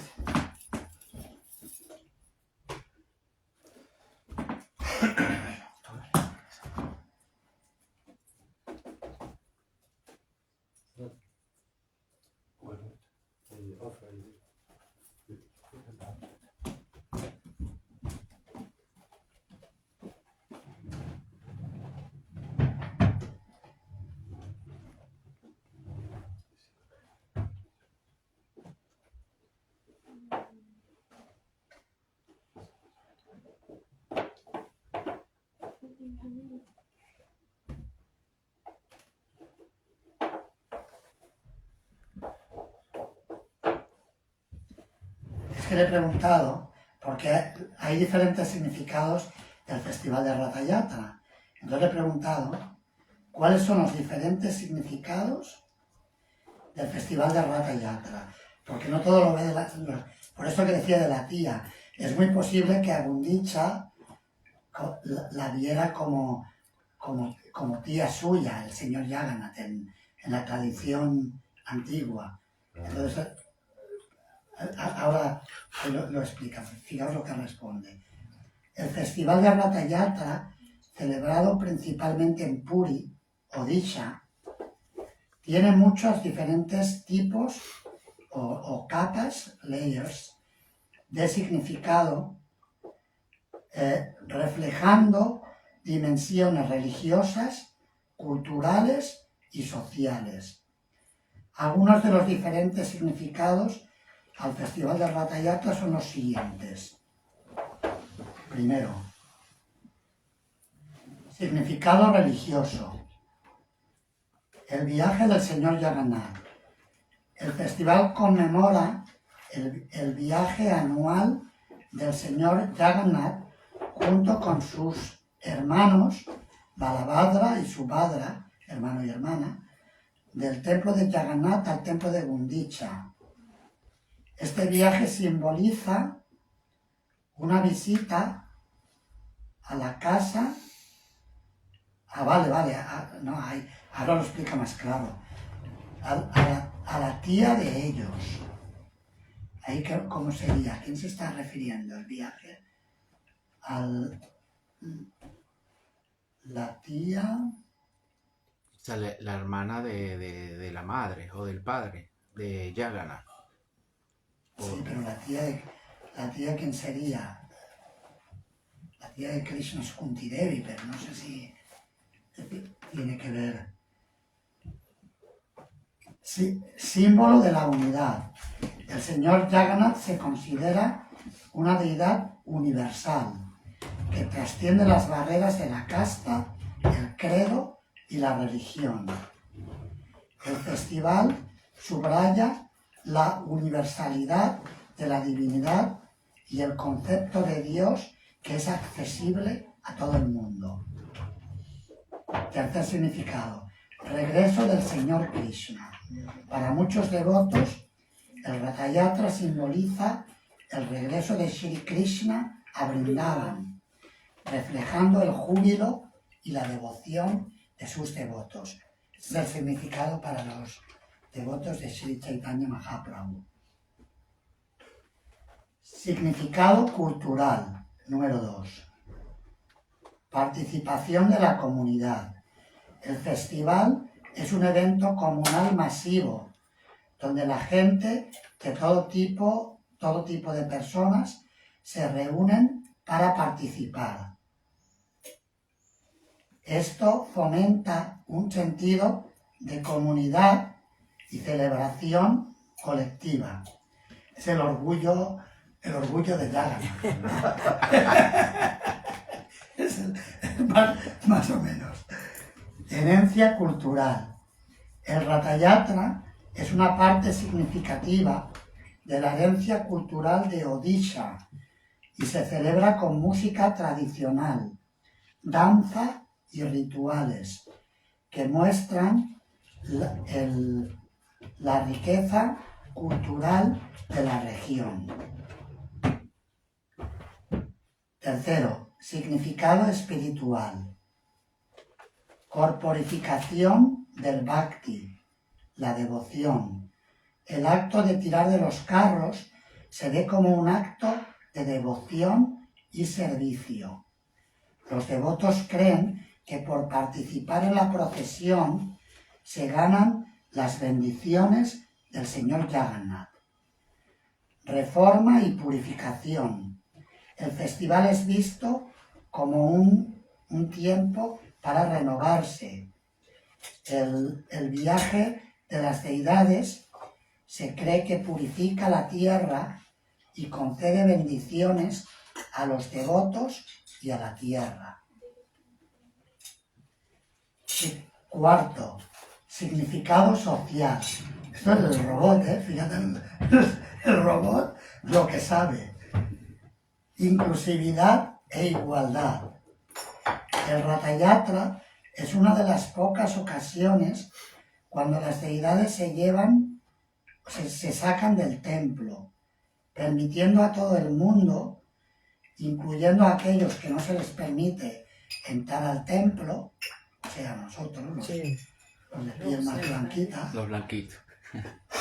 Speaker 1: Es que le he preguntado, porque hay diferentes significados del Festival de Ratha Yatra. Entonces le he preguntado cuáles son los diferentes significados del Festival de Ratha Yatra. Porque no todo lo ve de la... Por eso que decía de la tía, es muy posible que a Gundicha la viera como tía suya, el señor Jagannath, en la tradición antigua. Entonces, ahora lo explica, fijaos lo que responde. El Festival de Ratha Yatra, celebrado principalmente en Puri, Odisha, tiene muchos diferentes tipos o capas, layers, de significado, reflejando dimensiones religiosas, culturales y sociales. Algunos de los diferentes significados al Festival de Ratha Yatra son los siguientes. Primero, significado religioso. El viaje del señor Jagannath. El festival conmemora el viaje anual del señor Jagannath junto con sus hermanos Balabhadra y Subhadra, hermano y hermana, del templo de Jagannath al templo de Gundicha. Este viaje simboliza una visita a la casa. Ahora lo explica más claro. A la tía de ellos. Ahí, ¿cómo sería? ¿A quién se está refiriendo el viaje? La tía...
Speaker 2: O sea, la hermana de la madre o del padre de Jagannath.
Speaker 1: Sí, pero la tía ¿quién sería? La tía de Krishna es Kunti Devi, pero no sé si tiene que ver. Sí, símbolo de la unidad. El señor Jagannath se considera una deidad universal que trasciende las barreras de la casta, el credo y la religión. El festival subraya la universalidad de la divinidad y el concepto de Dios que es accesible a todo el mundo. Tercer significado, regreso del Señor Krishna. Para muchos devotos, el Ratha Yatra simboliza el regreso de Shri Krishna a Vrindavan, reflejando el júbilo y la devoción de sus devotos. Este es el significado para los devotos de Sri Chaitanya Mahaprabhu. Significado cultural, número 2. Participación de la comunidad. El festival es un evento comunal masivo, donde la gente de todo tipo de personas se reúnen para participar. Esto fomenta un sentido de comunidad y celebración colectiva. Es el orgullo de Jagannath. Es más o menos. Herencia cultural. El Ratha Yatra es una parte significativa de la herencia cultural de Odisha y se celebra con música tradicional, danza y rituales que muestran la riqueza cultural de la región. Tercero, significado espiritual. Corporificación del bhakti, la devoción. El acto de tirar de los carros se ve como un acto de devoción y servicio. Los devotos creen que por participar en la procesión se ganan las bendiciones del Señor Jagannath. Reforma y purificación. El festival es visto como un tiempo para renovarse. El viaje de las deidades se cree que purifica la tierra y concede bendiciones a los devotos y a la tierra. Cuarto, significado social. Esto es el robot, fíjate, el robot lo que sabe. Inclusividad e igualdad. El Ratha Yatra es una de las pocas ocasiones cuando las deidades se sacan del templo, permitiendo a todo el mundo, incluyendo a aquellos que no se les permite entrar al templo, o sea, nosotros, los de piel más blanquita,
Speaker 2: Los blanquitos.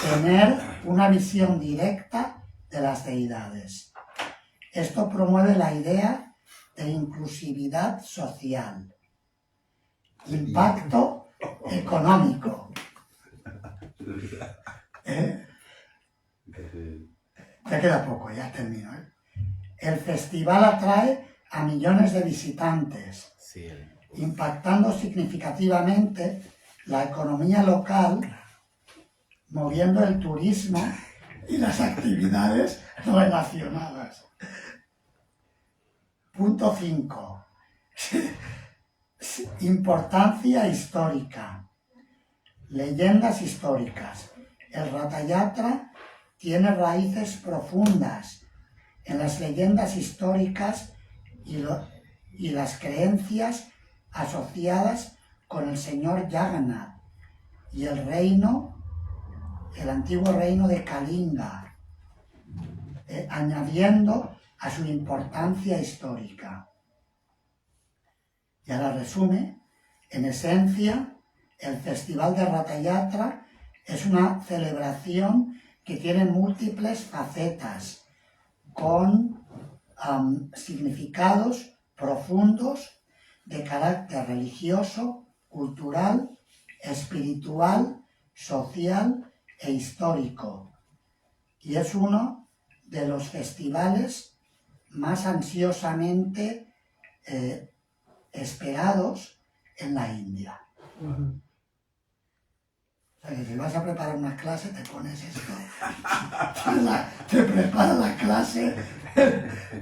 Speaker 1: tener una visión directa de las deidades. Esto promueve la idea de inclusividad social, impacto económico. Ya queda poco, ya termino. El festival atrae a millones de visitantes,
Speaker 2: Sí,
Speaker 1: impactando significativamente la economía local, moviendo el turismo y las actividades relacionadas. Punto 5. Importancia histórica. Leyendas históricas. El Ratha Yatra tiene raíces profundas en las leyendas históricas y las creencias asociadas con el señor Jagannath y el antiguo reino de Kalinga, añadiendo a su importancia histórica. Y ahora resume, en esencia, el Festival de Ratha Yatra es una celebración que tiene múltiples facetas, con significados profundos de carácter religioso, cultural, espiritual, social e histórico. Y es uno de los festivales más ansiosamente esperados en la India. O sea, que si vas a preparar una clase, te pones esto. Te preparas la clase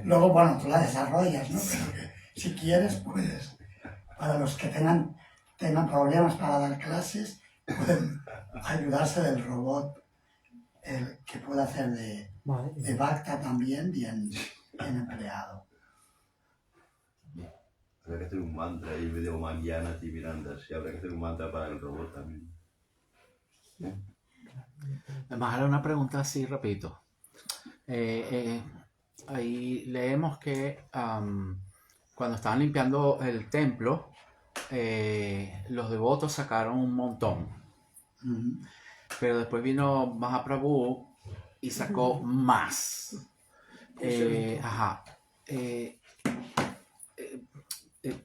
Speaker 1: Luego, bueno, tú la desarrollas, ¿no? Pero que si quieres, pues, para los que tengan problemas para dar clases, pueden ayudarse del robot, el que puede hacer de Bhakta también, bien empleado.
Speaker 4: Habrá que hacer un mantra y me digo Mariana y Miranda, sí, habrá que hacer un mantra para el robot también.
Speaker 2: Además, ahora una pregunta así, repito. Ahí leemos que cuando estaban limpiando el templo, los devotos sacaron un montón. Pero después vino Mahaprabhu y sacó más.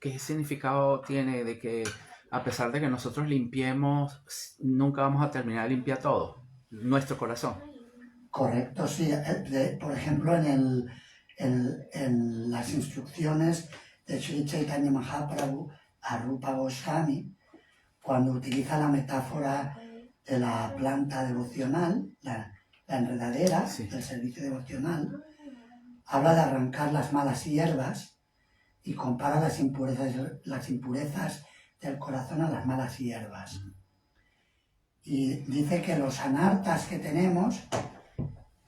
Speaker 2: ¿Qué significado tiene de que a pesar de que nosotros limpiemos, nunca vamos a terminar de limpiar todo? Nuestro corazón.
Speaker 1: Correcto, sí. Por ejemplo, en las instrucciones de Sri Chaitanya Mahaprabhu a Rupa Goswami, cuando utiliza la metáfora de la planta devocional, la enredadera del servicio devocional, habla de arrancar las malas hierbas y compara las impurezas del corazón a las malas hierbas. Y dice que los anartas que tenemos,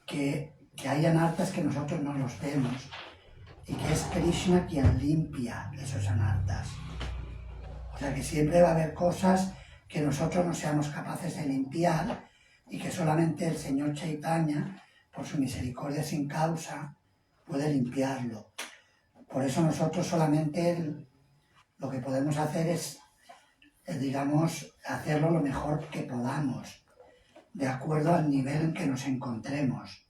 Speaker 1: que hay anartas que nosotros no los vemos, y que es Krishna quien limpia esos anartas. O sea que siempre va a haber cosas que nosotros no seamos capaces de limpiar y que solamente el Señor Chaitanya, por su misericordia sin causa, puede limpiarlo. Por eso nosotros solamente lo que podemos hacer es, digamos, hacerlo lo mejor que podamos, de acuerdo al nivel en que nos encontremos.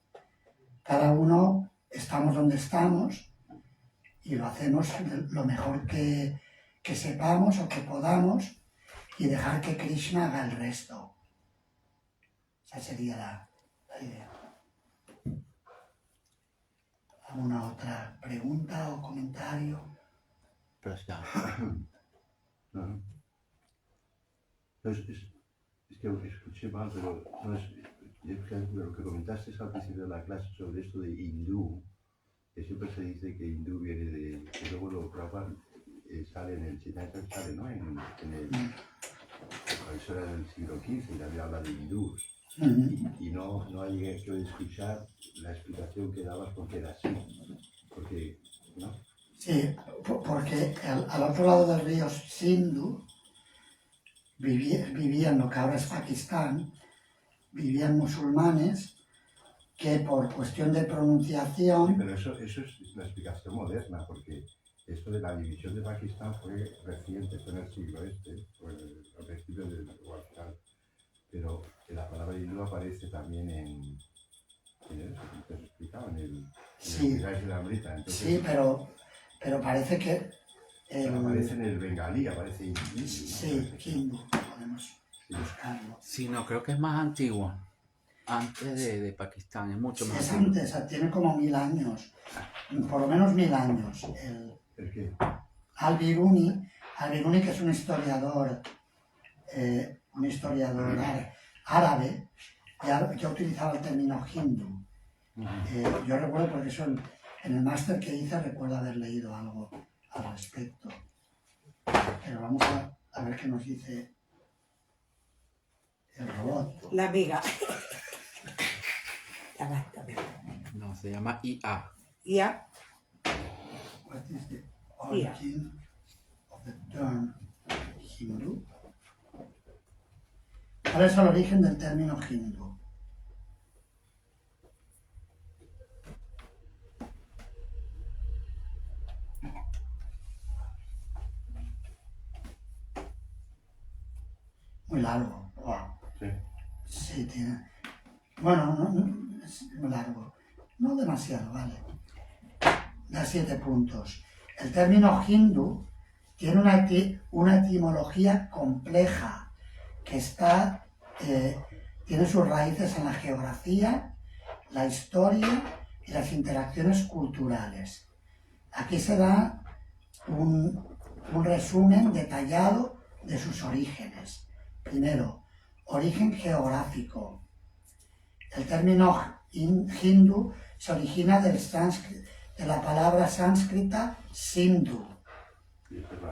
Speaker 1: Cada uno estamos donde estamos y lo hacemos lo mejor que sepamos o que podamos y dejar que Krishna haga el resto. Esa sería la idea. ¿Alguna otra pregunta o comentario?
Speaker 2: Pues ya.
Speaker 4: No. Es que escuché mal, pero no es, lo que comentaste al principio de la clase sobre esto de hindú, que siempre se dice que hindú viene de, que luego lo Prabhupada sale en el Chaitanya, sale, ¿no? En la historia del siglo XV y también habla de hindús. Y no hay hecho de escuchar la explicación que dabas porque era así. Porque, ¿no?
Speaker 1: Sí, porque al otro lado del río Sindhu vivían lo que ahora es Pakistán, vivían musulmanes que por cuestión de pronunciación...
Speaker 4: Sí, pero eso es una explicación moderna, porque esto de la división de Pakistán fue reciente, fue en el siglo fue al principio del final. Pero la palabra hindú aparece también en eso, como te explicaba, en el Virais de la Amrita. Entonces,
Speaker 1: sí, pero parece que...
Speaker 4: aparece en el bengalí, aparece en hindi.
Speaker 1: Sí, hindu, podemos buscarlo.
Speaker 2: Sí, no, creo que es más antiguo. Antes de Pakistán, es mucho más
Speaker 1: Es
Speaker 2: antiguo.
Speaker 1: antes, tiene como 1000 años, por lo menos 1000 años.
Speaker 4: ¿El qué?
Speaker 1: Al-Biruni, que es un historiador árabe, ya utilizaba el término hindu. Yo recuerdo porque eso en el máster que hice recuerdo haber leído algo al respecto. Pero vamos a ver qué nos dice el robot.
Speaker 3: La amiga. Ya basta.
Speaker 2: No, se llama IA.
Speaker 3: Ya.
Speaker 1: What is the origin of the term Hindu? ¿Cuál es el origen del término hindú? Muy largo. Wow.
Speaker 4: Sí.
Speaker 1: Sí, tiene... Bueno, no, es muy largo. No demasiado, vale. Da 7 puntos. El término hindú tiene una etimología compleja que tiene sus raíces en la geografía, la historia y las interacciones culturales. Aquí se da un resumen detallado de sus orígenes. Primero, origen geográfico. El término hindú se origina de la palabra sánscrita Sindhu,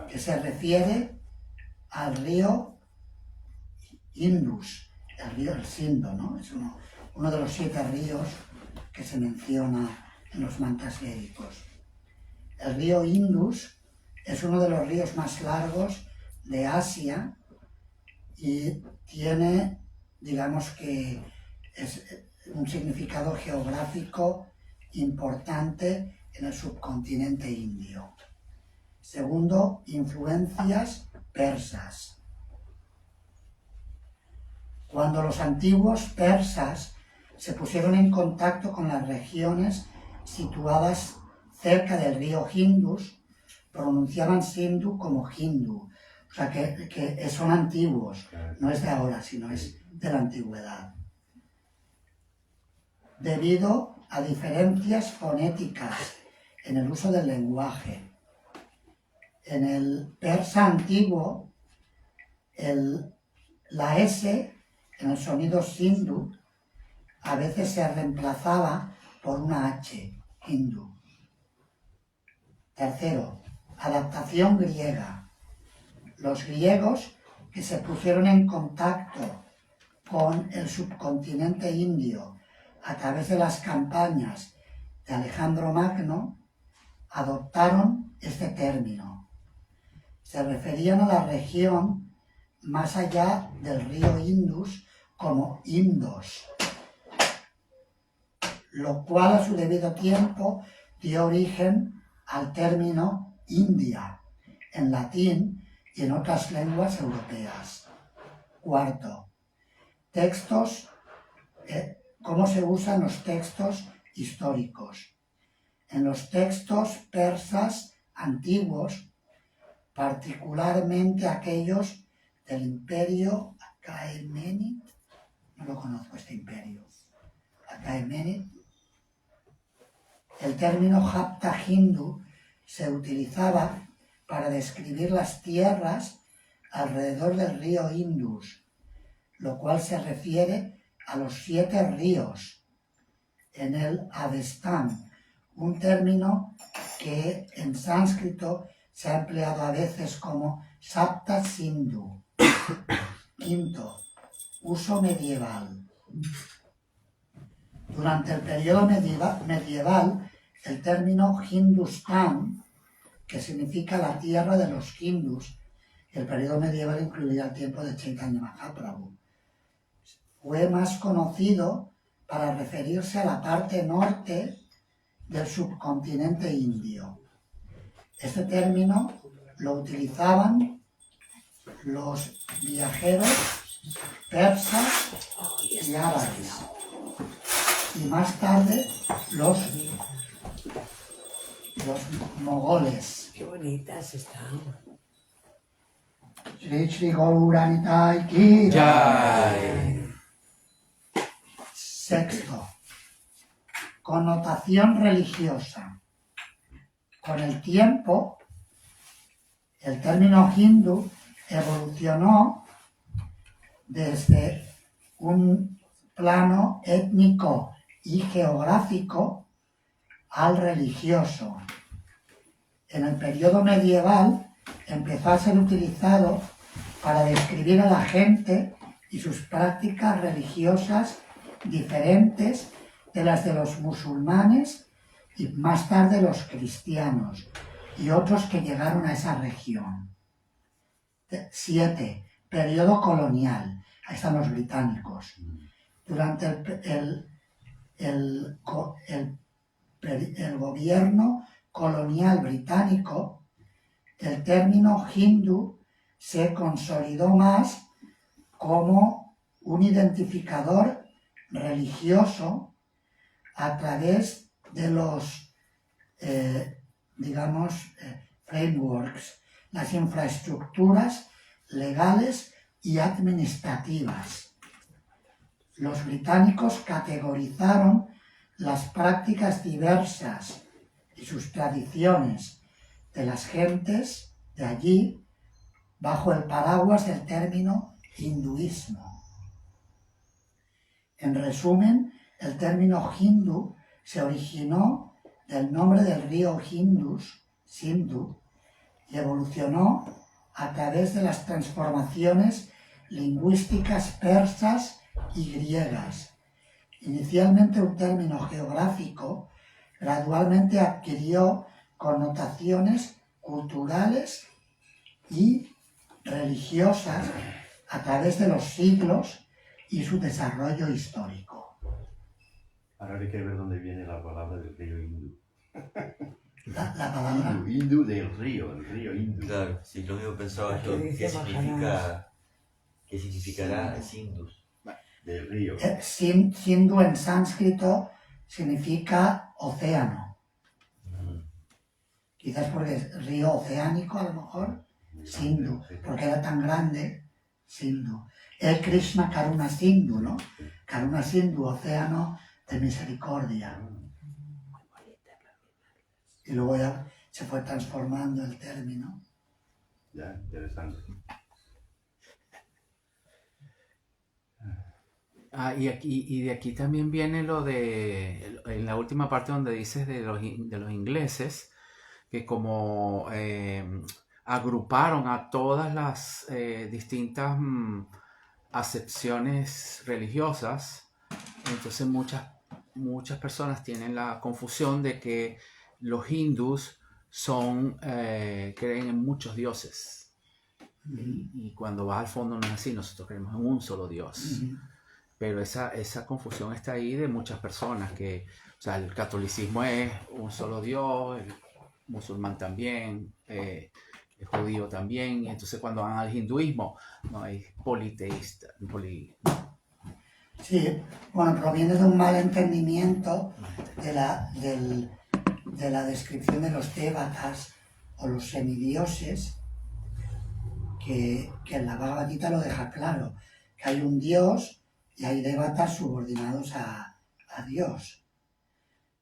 Speaker 1: que se refiere al río Indus, el Sindhu, ¿no? Es uno de los 7 ríos que se menciona en los mantras védicos. El río Indus es uno de los ríos más largos de Asia y tiene, digamos que es un significado geográfico importante en el subcontinente indio. Segundo, influencias persas. Cuando los antiguos persas se pusieron en contacto con las regiones situadas cerca del río Indus, pronunciaban Sindhu como Hindu. O sea que son antiguos, no es de ahora, sino es de la antigüedad. Debido a diferencias fonéticas en el uso del lenguaje. En el persa antiguo, la S en el sonido Sindhu a veces se reemplazaba por una H, Hindu. Tercero, adaptación griega. Los griegos que se pusieron en contacto con el subcontinente indio a través de las campañas de Alejandro Magno, adoptaron este término. Se referían a la región más allá del río Indus como Indos, lo cual a su debido tiempo dio origen al término India, en latín y en otras lenguas europeas. Cuarto, textos, cómo se usan los textos históricos. En los textos persas antiguos, particularmente aquellos del imperio Achaemenid, no lo conozco este imperio, Achaemenid, el término Japta Hindu se utilizaba para describir las tierras alrededor del río Indus, lo cual se refiere a los 7 ríos en el Avestán, un término que en sánscrito se ha empleado a veces como Sapta Sindhu. Quinto, uso medieval. Durante el periodo medieval, el término Hindustán, que significa la tierra de los hindus, el periodo medieval incluía el tiempo de Chaitanya Mahaprabhu, fue más conocido para referirse a la parte norte del subcontinente indio. Este término lo utilizaban los viajeros persas y árabes, y más tarde los mogoles.
Speaker 3: Qué bonitas están.
Speaker 1: Shri Shri Gauranitai Ki
Speaker 2: Jai.
Speaker 1: Sexto, connotación religiosa. Con el tiempo, el término hindú evolucionó desde un plano étnico y geográfico al religioso. En el periodo medieval empezó a ser utilizado para describir a la gente y sus prácticas religiosas diferentes de las de los musulmanes y más tarde los cristianos y otros que llegaron a esa región. 7. Periodo colonial. Ahí están los británicos. Durante el gobierno colonial británico, el término hindú se consolidó más como un identificador religioso a través de los, frameworks, las infraestructuras legales y administrativas. Los británicos categorizaron las prácticas diversas y sus tradiciones de las gentes de allí bajo el paraguas del término hinduismo. En resumen, el término hindú se originó del nombre del río Sindhu, y evolucionó a través de las transformaciones lingüísticas persas y griegas. Inicialmente un término geográfico, gradualmente adquirió connotaciones culturales y religiosas a través de los siglos y su desarrollo histórico.
Speaker 4: Ahora hay que ver dónde viene la palabra del río hindú.
Speaker 1: La palabra
Speaker 4: Hindú del río, el río hindú.
Speaker 5: Claro, sí, lo mismo pensaba yo.
Speaker 3: Que dice
Speaker 5: ¿Qué significará Sindus?
Speaker 4: Del río.
Speaker 1: Sindhu en sánscrito significa océano. Quizás porque es río oceánico, a lo mejor, Sindhu, porque era tan grande, Sindhu. El Krishna Karuna Sindhu, ¿no? Karuna Sindhu, océano de misericordia. Y luego ya se fue transformando el término.
Speaker 4: Ya, interesante.
Speaker 2: Y de aquí también viene lo de, en la última parte donde dices de los ingleses, que como agruparon a todas las distintas acepciones religiosas, entonces muchas personas tienen la confusión de que los hindús creen en muchos dioses. Y cuando vas al fondo no es así, nosotros creemos en un solo Dios. Pero esa confusión está ahí de muchas personas, o sea, el catolicismo es un solo Dios, el musulmán también, el judío también, y entonces cuando van al hinduismo, no hay politeísta.
Speaker 1: Sí, bueno, proviene de un mal entendimiento de la descripción de los devatas o los semidioses, que en la Bhagavad Gita lo deja claro, que hay un Dios y hay devatas subordinados a Dios.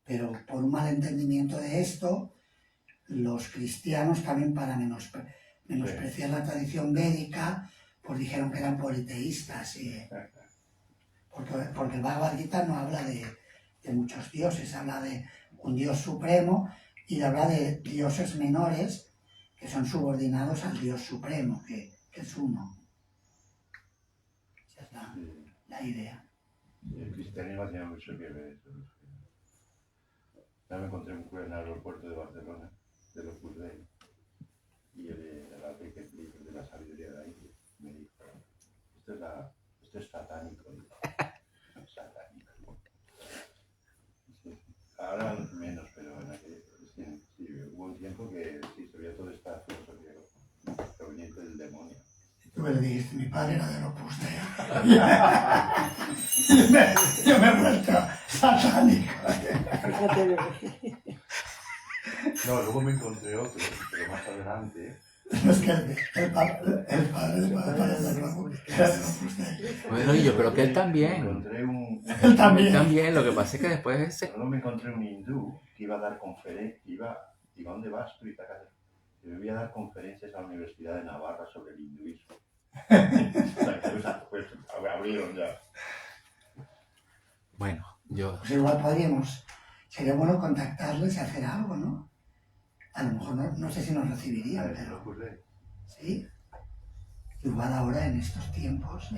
Speaker 1: Pero por un mal entendimiento de esto, los cristianos también, para menospreciar la tradición védica, pues dijeron que eran politeístas. Porque el Bhagavad Gita no habla de muchos dioses, habla de un Dios supremo y habla de dioses menores que son subordinados al Dios supremo, que es uno. Esa es la idea.
Speaker 4: El cristianismo tiene mucho que ver eso. Ya me encontré un juez en el aeropuerto de Barcelona, de los Dei, y el libro de la sabiduría de la India me dijo, esto es satánico. Satánico. Sí. Ahora menos, pero en aquel, sí, hubo un tiempo que sí se veía toda esta filosofía proveniente del demonio.
Speaker 1: Tú me lo dijiste, mi padre era de Opus Dei. Yo me he vuelto satánico.
Speaker 3: Fíjate,
Speaker 4: No, luego me encontré otro, pero más adelante.
Speaker 1: No, es que el padre de Opus Dei.
Speaker 2: Bueno, y yo creo que él
Speaker 4: Me
Speaker 2: también.
Speaker 4: encontré
Speaker 1: Él también.
Speaker 2: Él también, lo que pasa es que después
Speaker 4: Luego me encontré un hindú que iba a dar conferencias, digo, ¿a dónde vas tú? Y me voy a dar conferencias a la Universidad de Navarra sobre el hinduismo. Pues abrieron ya.
Speaker 2: Bueno, yo...
Speaker 1: Pues igual sería bueno contactarles y hacer algo, ¿no? A lo mejor no sé si nos recibirían, pero sí. Igual ahora en estos tiempos,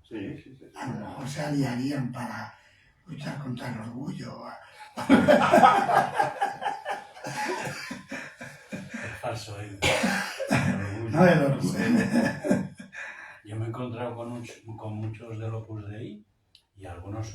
Speaker 4: Sí.
Speaker 1: a lo mejor se aliarían para luchar contra el orgullo.
Speaker 6: Falso,
Speaker 1: No, el orgullo.
Speaker 6: Yo me he encontrado con muchos del Opus Dei y algunos